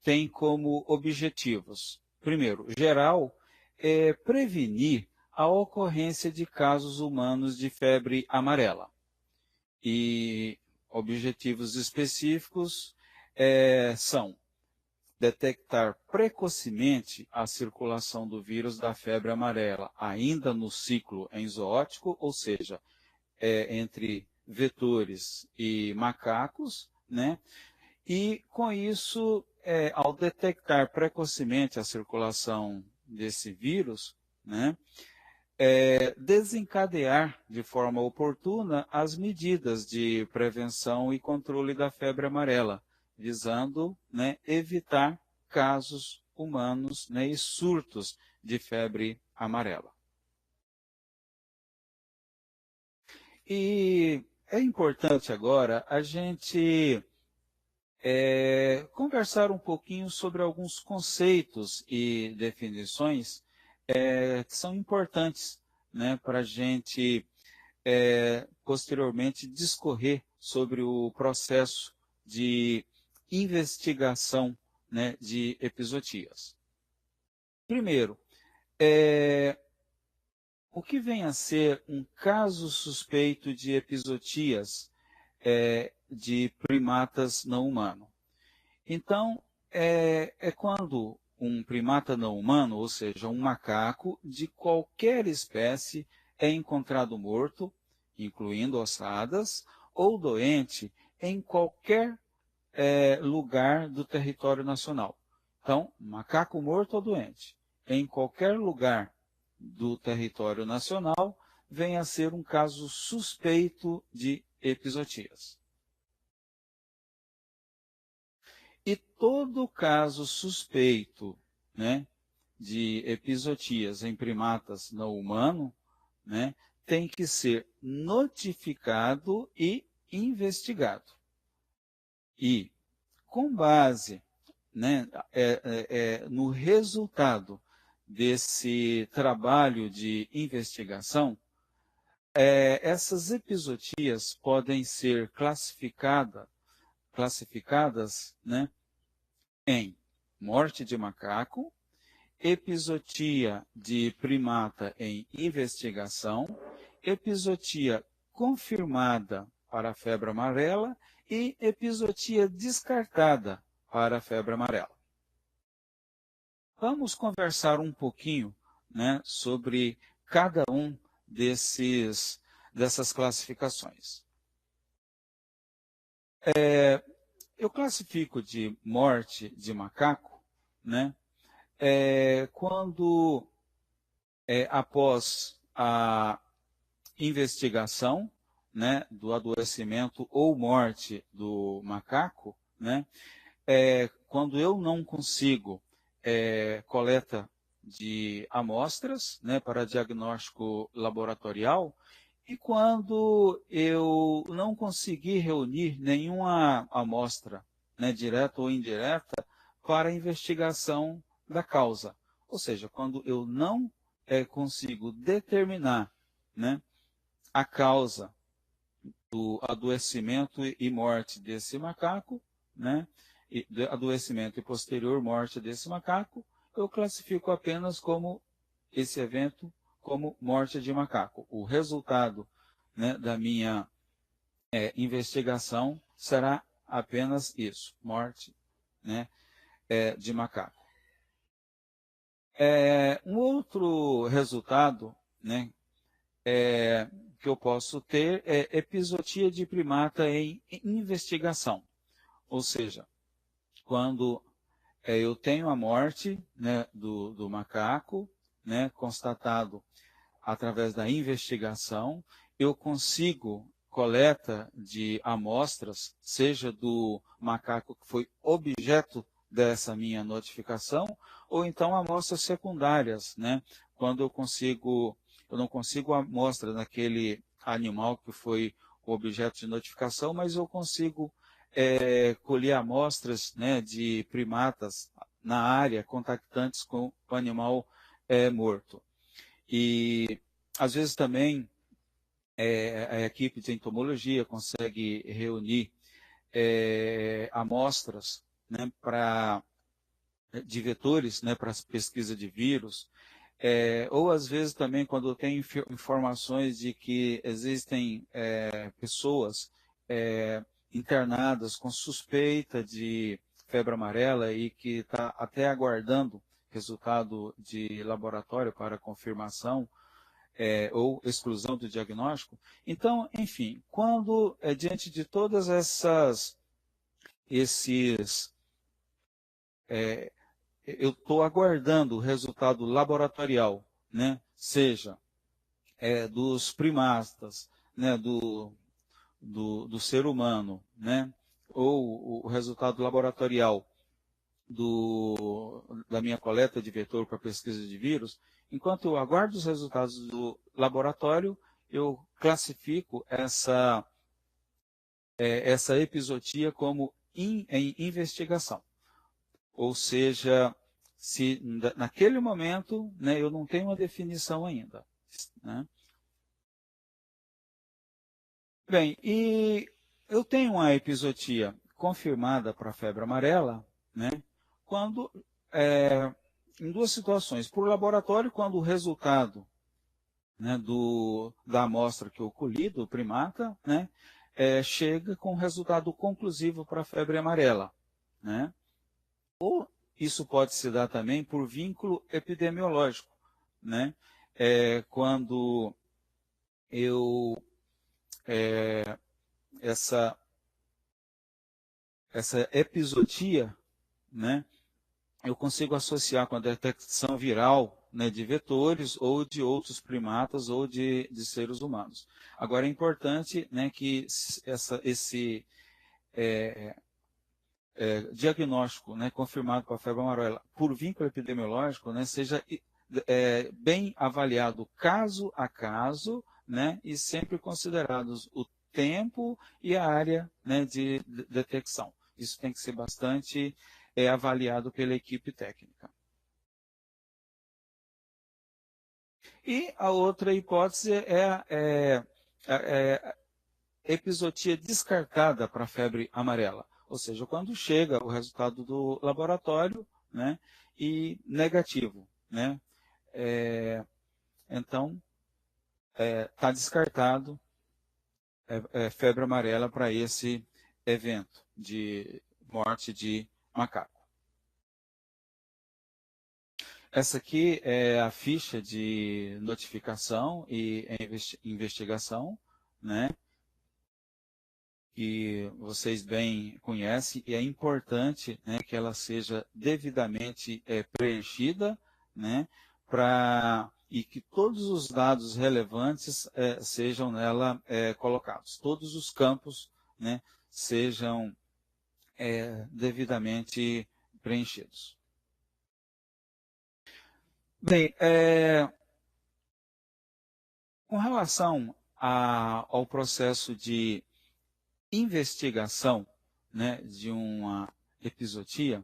tem como objetivos, primeiro, geral, prevenir a ocorrência de casos humanos de febre amarela. E objetivos específicos são detectar precocemente a circulação do vírus da febre amarela, ainda no ciclo enzootico, ou seja, entre vetores e macacos, né? E com isso, ao detectar precocemente a circulação desse vírus, né, desencadear de forma oportuna as medidas de prevenção e controle da febre amarela, visando, né, evitar casos humanos, né, e surtos de febre amarela. E é importante agora a gente conversar um pouquinho sobre alguns conceitos e definições que são importantes, né, para a gente posteriormente discorrer sobre o processo de investigação, né, de epizootias. Primeiro, o que vem a ser um caso suspeito de epizootias de primatas não humanos? Então, é quando um primata não humano, ou seja, um macaco de qualquer espécie, é encontrado morto, incluindo ossadas, ou doente em qualquer lugar do território nacional. Então, macaco morto ou doente, em qualquer lugar do território nacional, vem a ser um caso suspeito de epizootias. E todo caso suspeito, né, de epizootias em primatas não humanos, né, tem que ser notificado e investigado. E, com base, né, no resultado desse trabalho de investigação, essas epizootias podem ser classificadas, né, em morte de macaco, epizootia de primata em investigação, epizootia confirmada para a febre amarela e epizootia descartada para a febre amarela. Vamos conversar um pouquinho, né, sobre cada um dessas classificações. Eu classifico de morte de macaco, né, quando, após a investigação, né, do adoecimento ou morte do macaco, né, quando eu não consigo coleta de amostras, né, para diagnóstico laboratorial, e quando eu não conseguir reunir nenhuma amostra, né, direta ou indireta, para a investigação da causa. Ou seja, quando eu não consigo determinar, né, a causa do adoecimento e morte desse macaco, né, adoecimento e posterior morte desse macaco, eu classifico apenas como esse evento como morte de macaco. O resultado, né, da minha investigação será apenas isso, morte, né, de macaco. Um outro resultado, né, que eu posso ter é epizootia de primata em investigação. Ou seja, quando eu tenho a morte, né, do macaco, né, constatado através da investigação, eu consigo coleta de amostras, seja do macaco que foi objeto dessa minha notificação, ou então amostras secundárias, né, quando eu não consigo a amostra daquele animal que foi o objeto de notificação, mas eu consigo colher amostras, né, de primatas na área contactantes com o animal morto. E às vezes também a equipe de entomologia consegue reunir amostras, né, de vetores, né, para pesquisa de vírus, ou às vezes também quando eu tenho informações de que existem pessoas internadas com suspeita de febre amarela e que está até aguardando resultado de laboratório para confirmação ou exclusão do diagnóstico. Então, enfim, quando diante de todas eu estou aguardando o resultado laboratorial, né, seja dos primatas, né, do ser humano, né, ou o resultado laboratorial da minha coleta de vetor para pesquisa de vírus, enquanto eu aguardo os resultados do laboratório, eu classifico essa epizootia como em investigação. Ou seja, se naquele momento, né, eu não tenho uma definição ainda, né? Bem, e eu tenho uma epizootia confirmada para a febre amarela, né, quando, em duas situações. Por laboratório, quando o resultado, né, da amostra que eu colhi, do primata, né, chega com resultado conclusivo para a febre amarela, né? Ou isso pode se dar também por vínculo epidemiológico, né? Quando essa epizootia, né, eu consigo associar com a detecção viral, né, de vetores ou de outros primatas ou de seres humanos. Agora é importante, né, que esse diagnóstico, né, confirmado com a febre amarela por vínculo epidemiológico, né, seja bem avaliado caso a caso, né, e sempre considerados o tempo e a área, né, de detecção. Isso tem que ser bastante avaliado pela equipe técnica. E a outra hipótese é a epizootia descartada para a febre amarela, ou seja, quando chega o resultado do laboratório, né, e negativo, né, então está descartado febre amarela para esse evento de morte de macaco. Essa aqui é a ficha de notificação e investigação, né, que vocês bem conhecem, e é importante, né, que ela seja devidamente preenchida, né, e que todos os dados relevantes sejam nela colocados. Todos os campos, né, sejam devidamente preenchidos. Bem, com relação ao processo de investigação, né, de uma epizootia,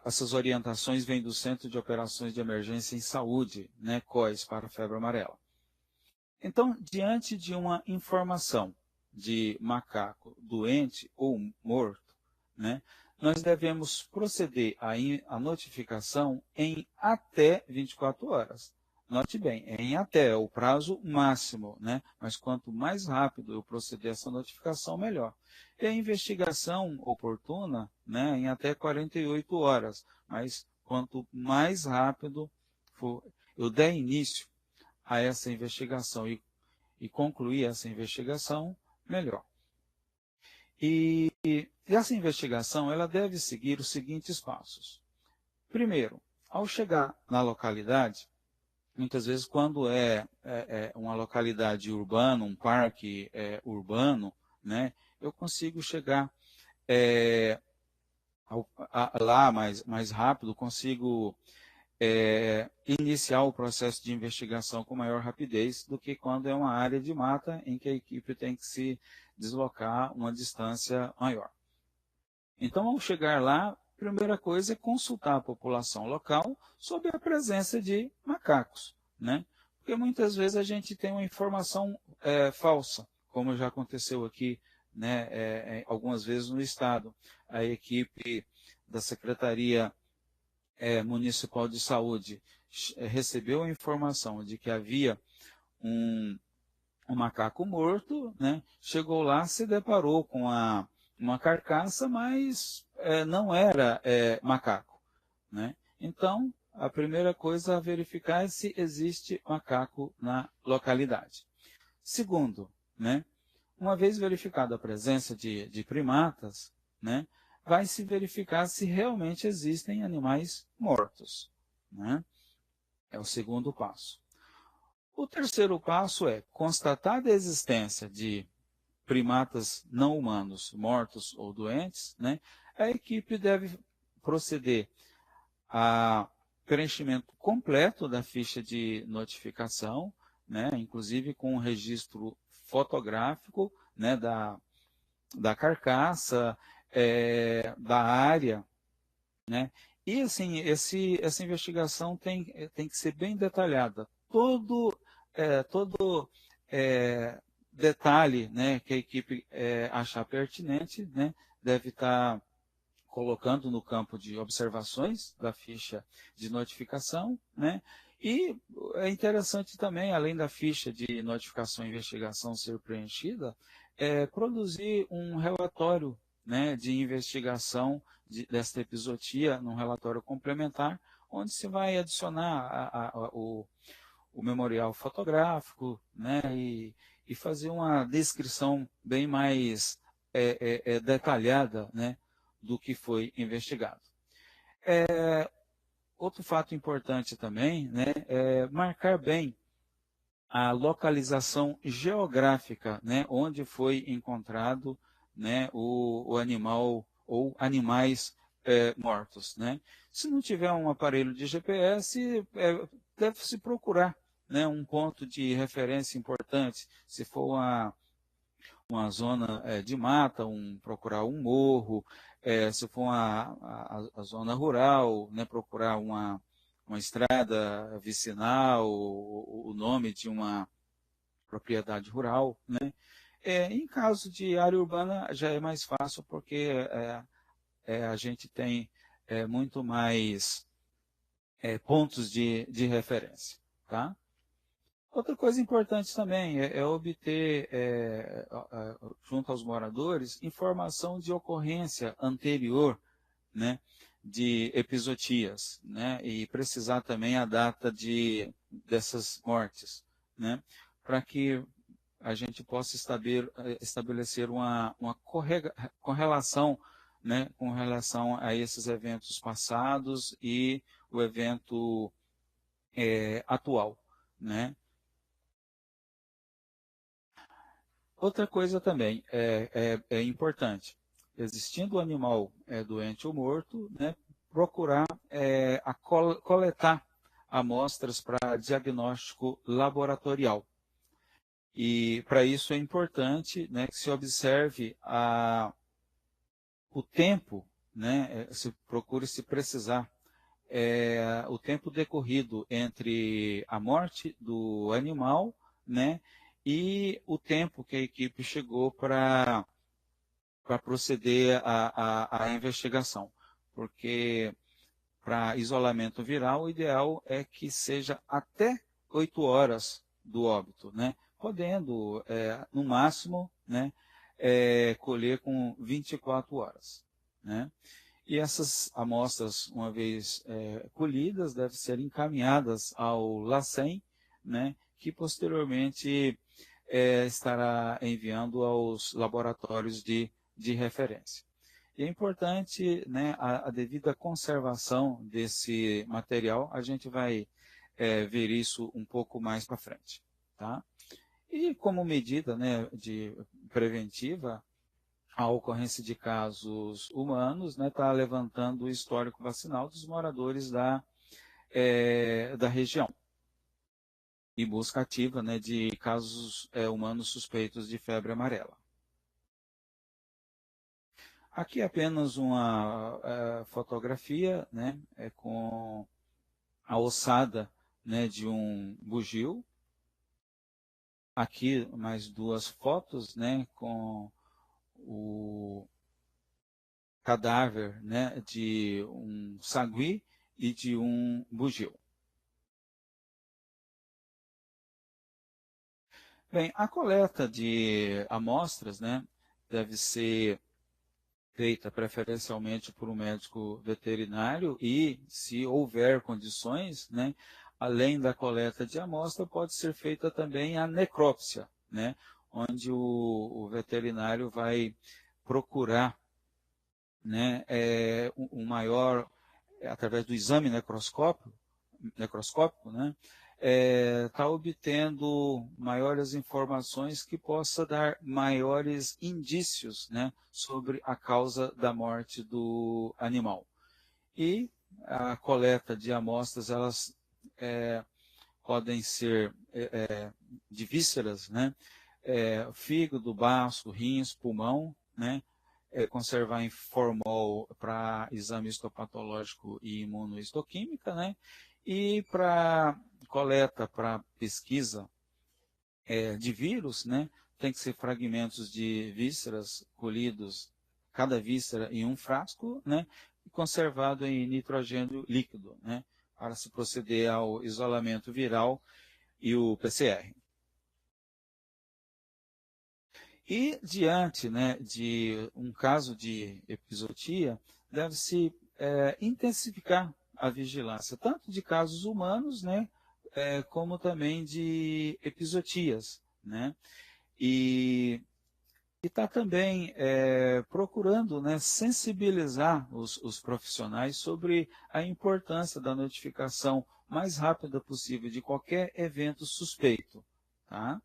essas orientações vêm do Centro de Operações de Emergência em Saúde, né, COES, para a febre amarela. Então, diante de uma informação de macaco doente ou morto, né, nós devemos proceder à notificação em até 24 horas. Note bem, em até, é o prazo máximo, né? Mas quanto mais rápido eu proceder a essa notificação, melhor. E a investigação oportuna, né, em até 48 horas, mas quanto mais rápido eu der início a essa investigação e concluir essa investigação, melhor. E essa investigação ela deve seguir os seguintes passos. Primeiro, ao chegar na localidade, muitas vezes quando é uma localidade urbana, um parque urbano, né, eu consigo chegar lá mais rápido, consigo iniciar o processo de investigação com maior rapidez do que quando é uma área de mata em que a equipe tem que se deslocar uma distância maior. Então, ao chegar lá, a primeira coisa é consultar a população local sobre a presença de macacos, né? Porque muitas vezes a gente tem uma informação falsa, como já aconteceu aqui, né, algumas vezes no estado. A equipe da Secretaria Municipal de Saúde recebeu a informação de que havia um macaco morto, né? Chegou lá, se deparou com uma carcaça, mas não era macaco, né? Então, a primeira coisa a verificar é se existe macaco na localidade. Segundo, né, uma vez verificada a presença de primatas, né, vai se verificar se realmente existem animais mortos, né? É o segundo passo. O terceiro passo é constatar a existência de primatas não humanos mortos ou doentes, né? A equipe deve proceder a preenchimento completo da ficha de notificação, né, inclusive com um registro fotográfico, né, da carcaça, da área, né? E assim, essa investigação tem que ser bem detalhada. Todo detalhe, né, que a equipe achar pertinente, né, deve estar colocando no campo de observações da ficha de notificação, né? E é interessante também, além da ficha de notificação e investigação ser preenchida, produzir um relatório, né, de investigação desta epizotia num relatório complementar, onde se vai adicionar o memorial fotográfico, né, e fazer uma descrição bem mais detalhada, né, do que foi investigado. Outro fato importante também, né, é marcar bem a localização geográfica, né, onde foi encontrado, né, o animal ou animais mortos. Né. Se não tiver um aparelho de GPS, deve-se procurar, né, um ponto de referência importante. Se for uma zona de mata, procurar um morro, se for a zona rural, né, procurar uma estrada vicinal, o nome de uma propriedade rural. Né. Em caso de área urbana já é mais fácil, porque a gente tem muito mais pontos de referência. Tá? Outra coisa importante também é obter, junto aos moradores, informação de ocorrência anterior, né, de epizootias, né, e precisar também a data dessas mortes, né, para que a gente possa estabelecer uma correlação, né, com relação a esses eventos passados e o evento atual. Né. Outra coisa também é importante, existindo o animal doente ou morto, né, procurar coletar amostras para diagnóstico laboratorial. E para isso é importante, né, que se observe o tempo, né, procure se precisar, o tempo decorrido entre a morte do animal, né, e o tempo que a equipe chegou para proceder à investigação. Porque para isolamento viral, o ideal é que seja até 8 horas do óbito, né? Podendo, no máximo, né, colher com 24 horas. Né? E essas amostras, uma vez colhidas, devem ser encaminhadas ao LACEN, né, que posteriormente estará enviando aos laboratórios de referência. E é importante, né, a devida conservação desse material. A gente vai ver isso um pouco mais para frente. Tá? E como medida, né, preventiva, a ocorrência de casos humanos, né, está levantando o histórico vacinal dos moradores da região, e busca ativa, né, de casos humanos suspeitos de febre amarela. Aqui apenas uma fotografia, né, com a ossada, né, de um bugio. Aqui mais duas fotos, né, com o cadáver, né, de um sagui e de um bugio. Bem, a coleta de amostras, né, deve ser feita preferencialmente por um médico veterinário e, se houver condições, né, além da coleta de amostra, pode ser feita também a necrópsia, né, onde o veterinário vai procurar, né, um maior, através do exame necroscópico, né, está obtendo maiores informações que possa dar maiores indícios, né, sobre a causa da morte do animal. E a coleta de amostras, elas podem ser de vísceras, né, fígado, baço, rins, pulmão, né, conservar em formol para exame histopatológico e imunohistoquímica, né, e para coleta, para pesquisa de vírus, né, tem que ser fragmentos de vísceras colhidos, cada víscera em um frasco, né, e conservado em nitrogênio líquido, né, para se proceder ao isolamento viral e o PCR. E diante, né, de um caso de epizootia, deve-se intensificar a vigilância, tanto de casos humanos, né, como também de epizootias, né? E está também procurando, né, sensibilizar os profissionais sobre a importância da notificação mais rápida possível de qualquer evento suspeito. Tá?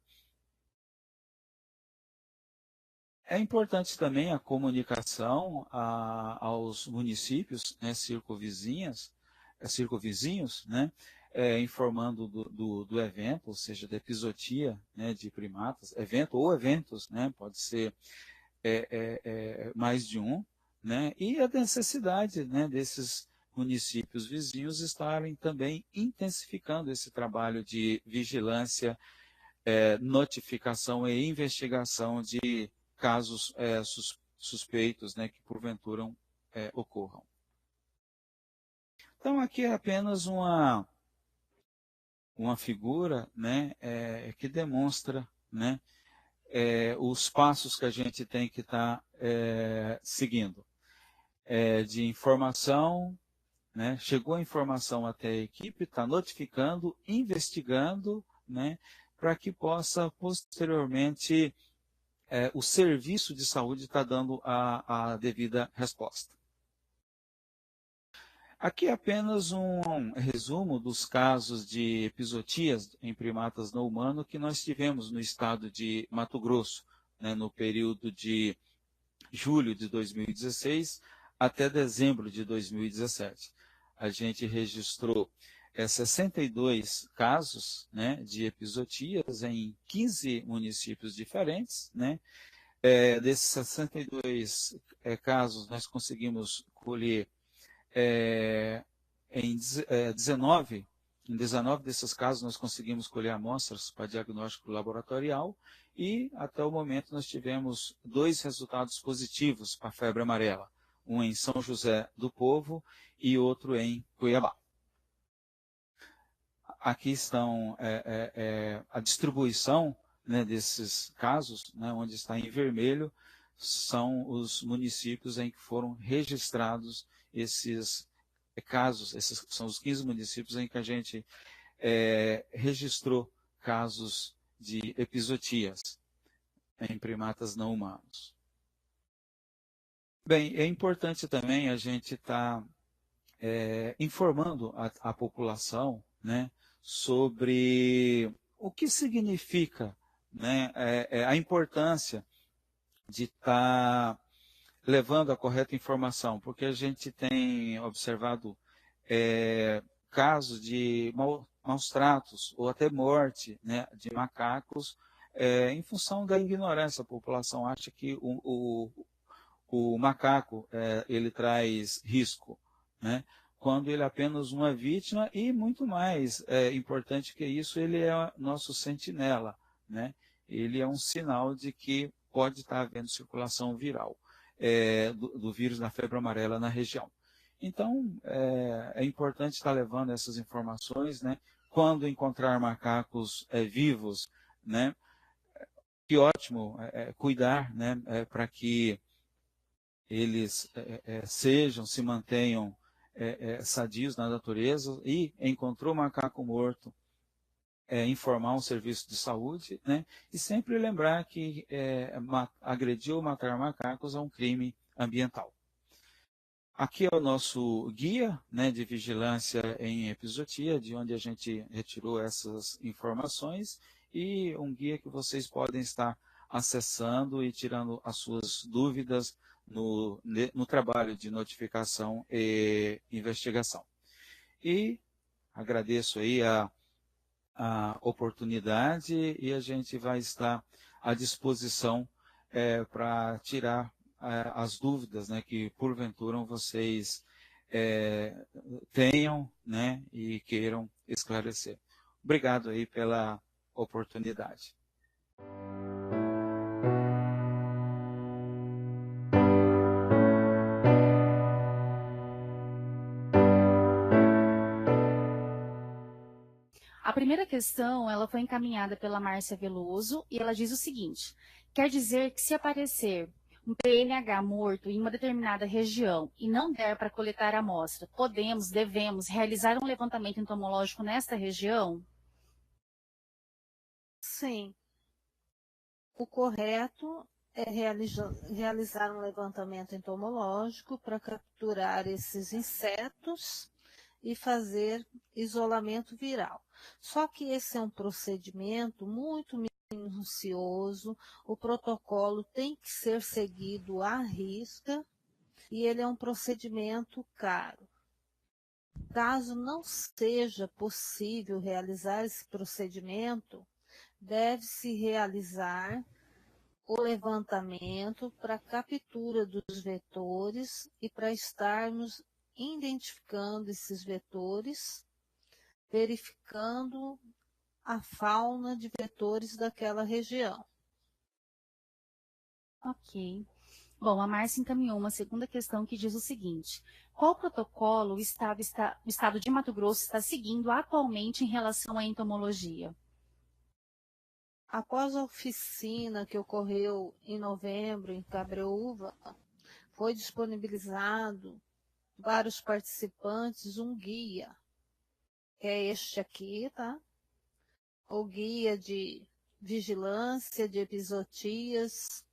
É importante também a comunicação aos municípios, né, circunvizinhos, né, informando do evento, ou seja, da epizootia, né, de primatas, evento ou eventos, né, pode ser mais de um, né, e a necessidade, né, desses municípios vizinhos estarem também intensificando esse trabalho de vigilância, notificação e investigação de casos suspeitos, né, que porventura ocorram. Então, aqui é apenas uma figura, né, que demonstra, né, os passos que a gente tem que estar seguindo. De informação, né, chegou a informação até a equipe, está notificando, investigando, né, para que possa posteriormente o serviço de saúde está dando a devida resposta. Aqui é apenas um resumo dos casos de epizootias em primatas não humanos que nós tivemos no estado de Mato Grosso, né, no período de julho de 2016 até dezembro de 2017. A gente registrou 62 casos, né, de epizootias em 15 municípios diferentes, né. Desses 62 casos, nós conseguimos colher em 19 desses casos, nós conseguimos colher amostras para diagnóstico laboratorial e, até o momento, nós tivemos 2 resultados positivos para a febre amarela, um em São José do Povo e outro em Cuiabá. Aqui estão a distribuição, né, desses casos, né, onde está em vermelho, são os municípios em que foram registrados esses casos, esses são os 15 municípios em que a gente registrou casos de epizootias em primatas não humanos. Bem, é importante também a gente estar informando a população, né, sobre o que significa, né, a importância de estar levando a correta informação, porque a gente tem observado casos de maus tratos ou até morte, né, de macacos em função da ignorância. A população acha que o macaco ele traz risco, né, quando ele é apenas uma vítima e, muito mais importante que isso, ele é nosso sentinela, né? Ele é um sinal de que pode estar havendo circulação viral do vírus da febre amarela na região. Então, é importante estar levando essas informações, né? Quando encontrar macacos vivos, né? Que ótimo cuidar, né? Para que eles se mantenham sadios na natureza, e encontrou macaco morto, informar um serviço de saúde, né? E sempre lembrar que agredir ou matar macacos é um crime ambiental. Aqui é o nosso guia, né, de vigilância em epizootia, de onde a gente retirou essas informações, e um guia que vocês podem estar acessando e tirando as suas dúvidas no trabalho de notificação e investigação. E agradeço aí a oportunidade, e a gente vai estar à disposição para tirar as dúvidas, né, que porventura vocês tenham, né, e queiram esclarecer. Obrigado aí pela oportunidade. A primeira questão, ela foi encaminhada pela Márcia Veloso, e ela diz o seguinte: quer dizer que se aparecer um PNH morto em uma determinada região e não der para coletar a amostra, devemos realizar um levantamento entomológico nesta região? Sim. O correto é realizar um levantamento entomológico para capturar esses insetos e fazer isolamento viral. Só que esse é um procedimento muito minucioso, o protocolo tem que ser seguido à risca e ele é um procedimento caro. Caso não seja possível realizar esse procedimento, deve-se realizar o levantamento para captura dos vetores e para estarmos identificando esses vetores, verificando a fauna de vetores daquela região. Ok. Bom, a Márcia encaminhou uma segunda questão que diz o seguinte: qual protocolo o Estado de Mato Grosso está seguindo atualmente em relação à entomologia? Após a oficina que ocorreu em novembro em Cabreúva, foi disponibilizado para os participantes um guia, que é este aqui, tá? O guia de vigilância de epizootias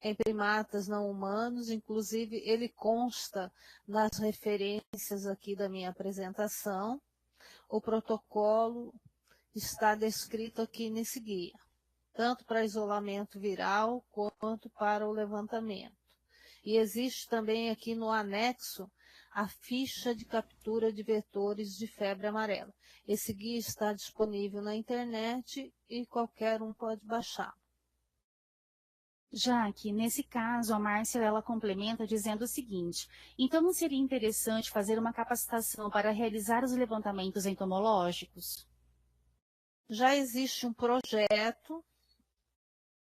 em primatas não humanos, inclusive ele consta nas referências aqui da minha apresentação. O protocolo está descrito aqui nesse guia, tanto para isolamento viral quanto para o levantamento. E existe também aqui no anexo a ficha de captura de vetores de febre amarela. Esse guia está disponível na internet e qualquer um pode baixar. Já que, nesse caso, a Márcia ela complementa dizendo o seguinte: então não seria interessante fazer uma capacitação para realizar os levantamentos entomológicos? Já existe um projeto.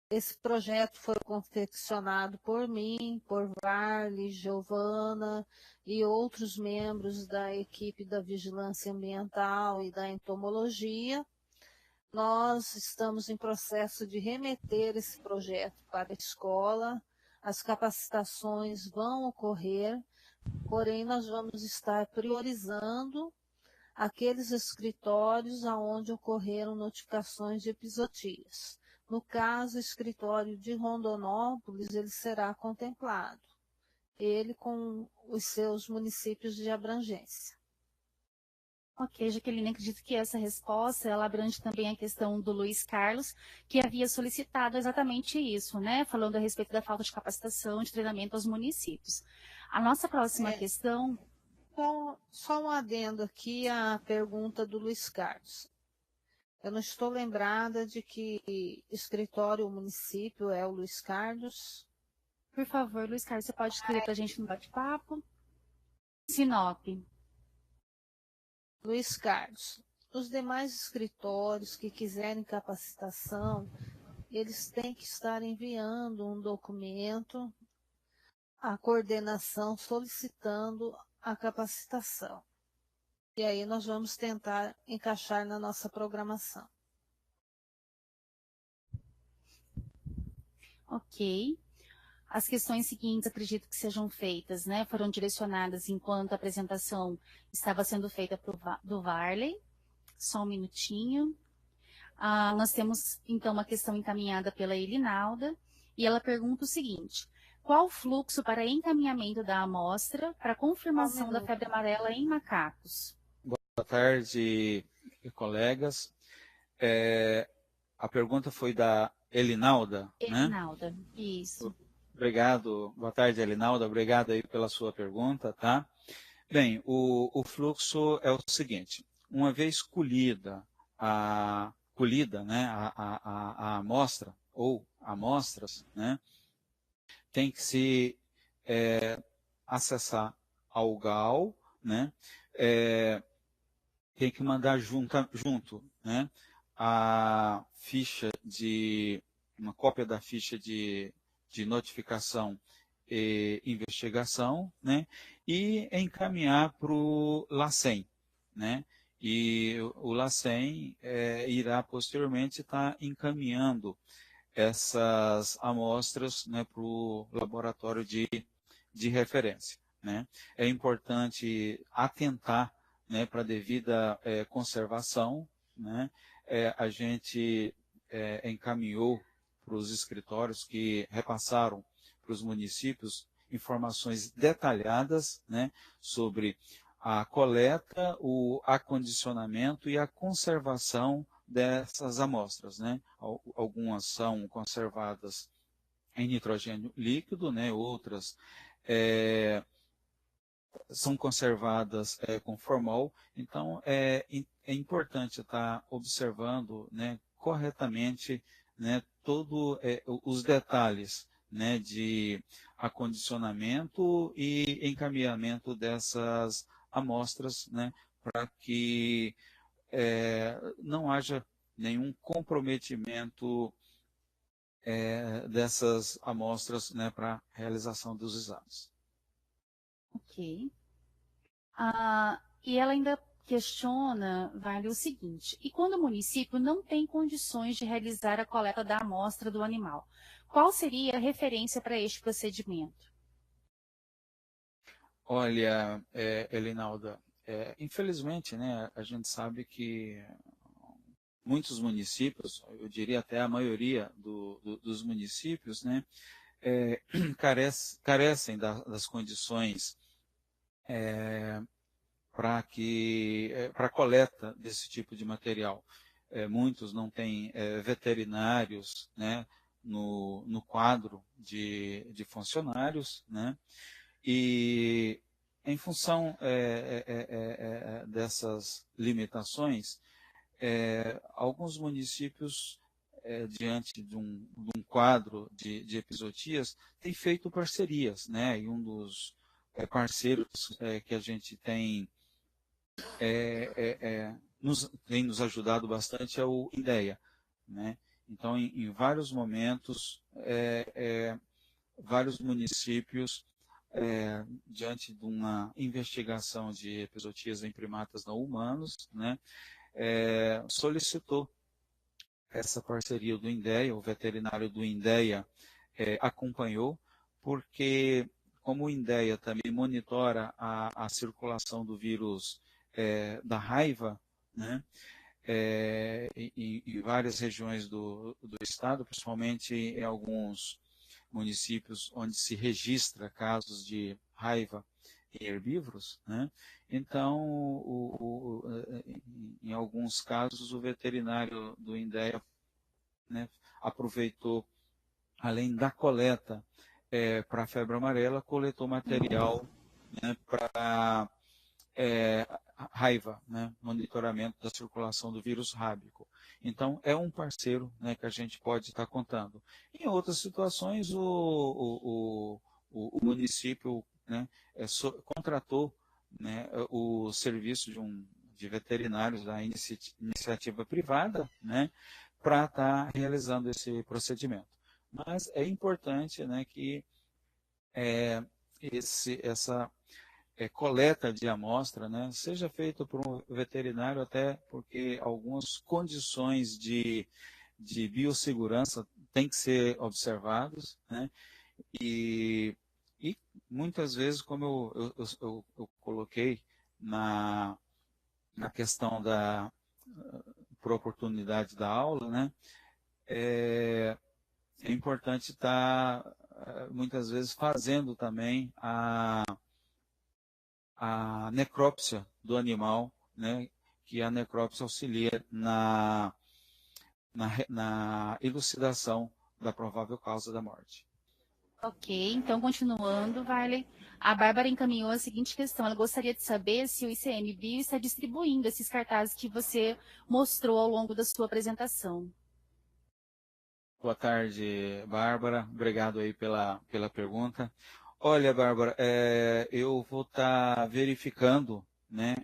Esse projeto foi confeccionado por mim, por Varley, Giovana e outros membros da equipe da Vigilância Ambiental e da Entomologia. Nós estamos em processo de remeter esse projeto para a escola. As capacitações vão ocorrer, porém nós vamos estar priorizando aqueles escritórios onde ocorreram notificações de epizootias. No caso, o escritório de Rondonópolis, ele será contemplado, ele com os seus municípios de abrangência. Ok, Jaqueline, acredito que essa resposta ela abrange também a questão do Luiz Carlos, que havia solicitado exatamente isso, né? Falando a respeito da falta de capacitação, de treinamento aos municípios. A nossa próxima questão... Só um adendo aqui à pergunta do Luiz Carlos. Eu não estou lembrada de que escritório ou município é o Luiz Carlos. Por favor, Luiz Carlos, você pode escrever para a gente no bate-papo? Sinop. Luiz Carlos, os demais escritórios que quiserem capacitação, eles têm que estar enviando um documento à coordenação solicitando a capacitação. E aí nós vamos tentar encaixar na nossa programação. Ok. As questões seguintes, acredito que sejam feitas, né? Foram direcionadas enquanto a apresentação estava sendo feita do Varley. Só um minutinho. Nós temos, então, uma questão encaminhada pela Elinalda, e ela pergunta o seguinte: qual o fluxo para encaminhamento da amostra para confirmação da febre amarela em macacos? Boa tarde, colegas. A pergunta foi da Elinalda, Elinalda, né? Isso. Obrigado. Boa tarde, Elinalda. Obrigado aí pela sua pergunta, tá? Bem, o fluxo é o seguinte: uma vez colhida, né, a amostra ou amostras, né, tem que se acessar ao GAL, né? Tem que mandar junto, né, uma cópia da ficha de notificação e investigação, né, e encaminhar para o LACEN, né, e o LACEN irá posteriormente estar encaminhando essas amostras, né, para o laboratório de referência, né? É importante atentar, né, para a devida conservação, né? A gente encaminhou para os escritórios que repassaram para os municípios informações detalhadas, né, sobre a coleta, o acondicionamento e a conservação dessas amostras, né? Algumas são conservadas em nitrogênio líquido, né? Outras são conservadas com formol. Então, é importante estar observando, né, corretamente, né, todos os detalhes, né, de acondicionamento e encaminhamento dessas amostras, né, para que não haja nenhum comprometimento dessas amostras, né, para a realização dos exames. Ok. E ela ainda questiona, vale o seguinte, e quando o município não tem condições de realizar a coleta da amostra do animal, qual seria a referência para este procedimento? Olha, Elinalda, infelizmente, né, a gente sabe que muitos municípios, eu diria até a maioria dos municípios, né, carecem das condições para a coleta desse tipo de material. Muitos não têm veterinários, né, no quadro de funcionários, né, e em função dessas limitações, alguns municípios, diante de um quadro de epizootias, têm feito parcerias, né? E um dos parceiros que a gente tem nos ajudado bastante é o INDEA, né? Então, em vários momentos, vários municípios, diante de uma investigação de epizootias em primatas não humanos, né, solicitou essa parceria do INDEA, o veterinário do INDEA acompanhou, porque como o INDEA também monitora a circulação do vírus da raiva, né, em várias regiões do estado, principalmente em alguns municípios onde se registra casos de raiva em herbívoros, né? Então, em alguns casos, o veterinário do INDEA, né, aproveitou, além da coleta para a febre amarela, coletou material, né, para raiva, né, monitoramento da circulação do vírus rábico. Então, é um parceiro, né, que a gente pode estar contando. Em outras situações, o município, né, contratou, né, o serviço de veterinários da iniciativa privada, né, para estar realizando esse procedimento. Mas é importante, né, que essa coleta de amostra, né, seja feita por um veterinário, até porque algumas condições de biossegurança têm que ser observadas, né, e muitas vezes, como eu coloquei na questão por oportunidade da aula, né, é importante estar, muitas vezes, fazendo também a necrópsia do animal, né, que a necrópsia auxilia na elucidação da provável causa da morte. Ok, então continuando, Varley, a Bárbara encaminhou a seguinte questão. Ela gostaria de saber se o ICMBio está distribuindo esses cartazes que você mostrou ao longo da sua apresentação. Boa tarde, Bárbara. Obrigado aí pela pergunta. Olha, Bárbara, eu vou estar verificando, né,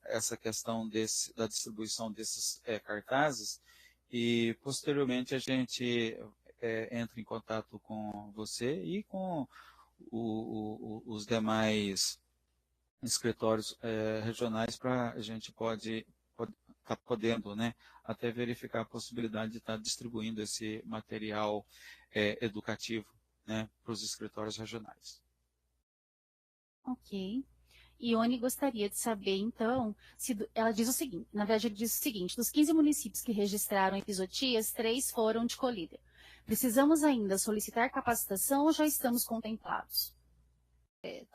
essa questão da distribuição desses cartazes e, posteriormente, a gente entra em contato com você e com os demais escritórios regionais para a gente pode está podendo, né, até verificar a possibilidade de estar distribuindo esse material educativo, né, para os escritórios regionais. Ok. Ione gostaria de saber, então, ela diz o seguinte, na verdade, ele diz o seguinte: dos 15 municípios que registraram epizotias, 3 foram de colíder. Precisamos ainda solicitar capacitação ou já estamos contemplados?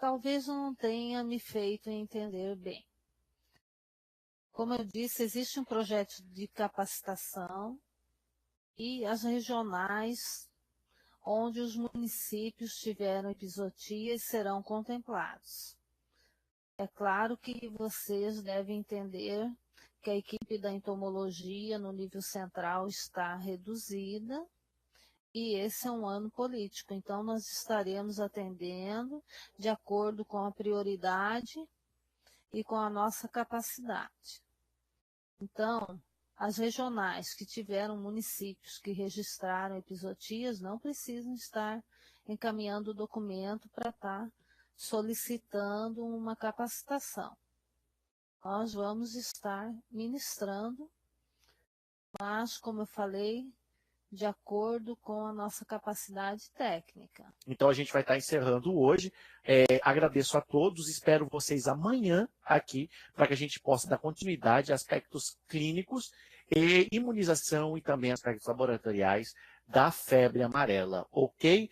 Talvez eu não tenha me feito entender bem. Como eu disse, existe um projeto de capacitação e as regionais, onde os municípios tiveram epizotias, serão contemplados. É claro que vocês devem entender que a equipe da entomologia no nível central está reduzida e esse é um ano político, então nós estaremos atendendo de acordo com a prioridade e com a nossa capacidade. Então, as regionais que tiveram municípios que registraram epizotias não precisam estar encaminhando o documento para estar solicitando uma capacitação. Nós vamos estar ministrando, mas, como eu falei, de acordo com a nossa capacidade técnica. Então a gente vai estar encerrando hoje. Agradeço a todos, espero vocês amanhã aqui para que a gente possa dar continuidade a aspectos clínicos e imunização e também aspectos laboratoriais da febre amarela, ok?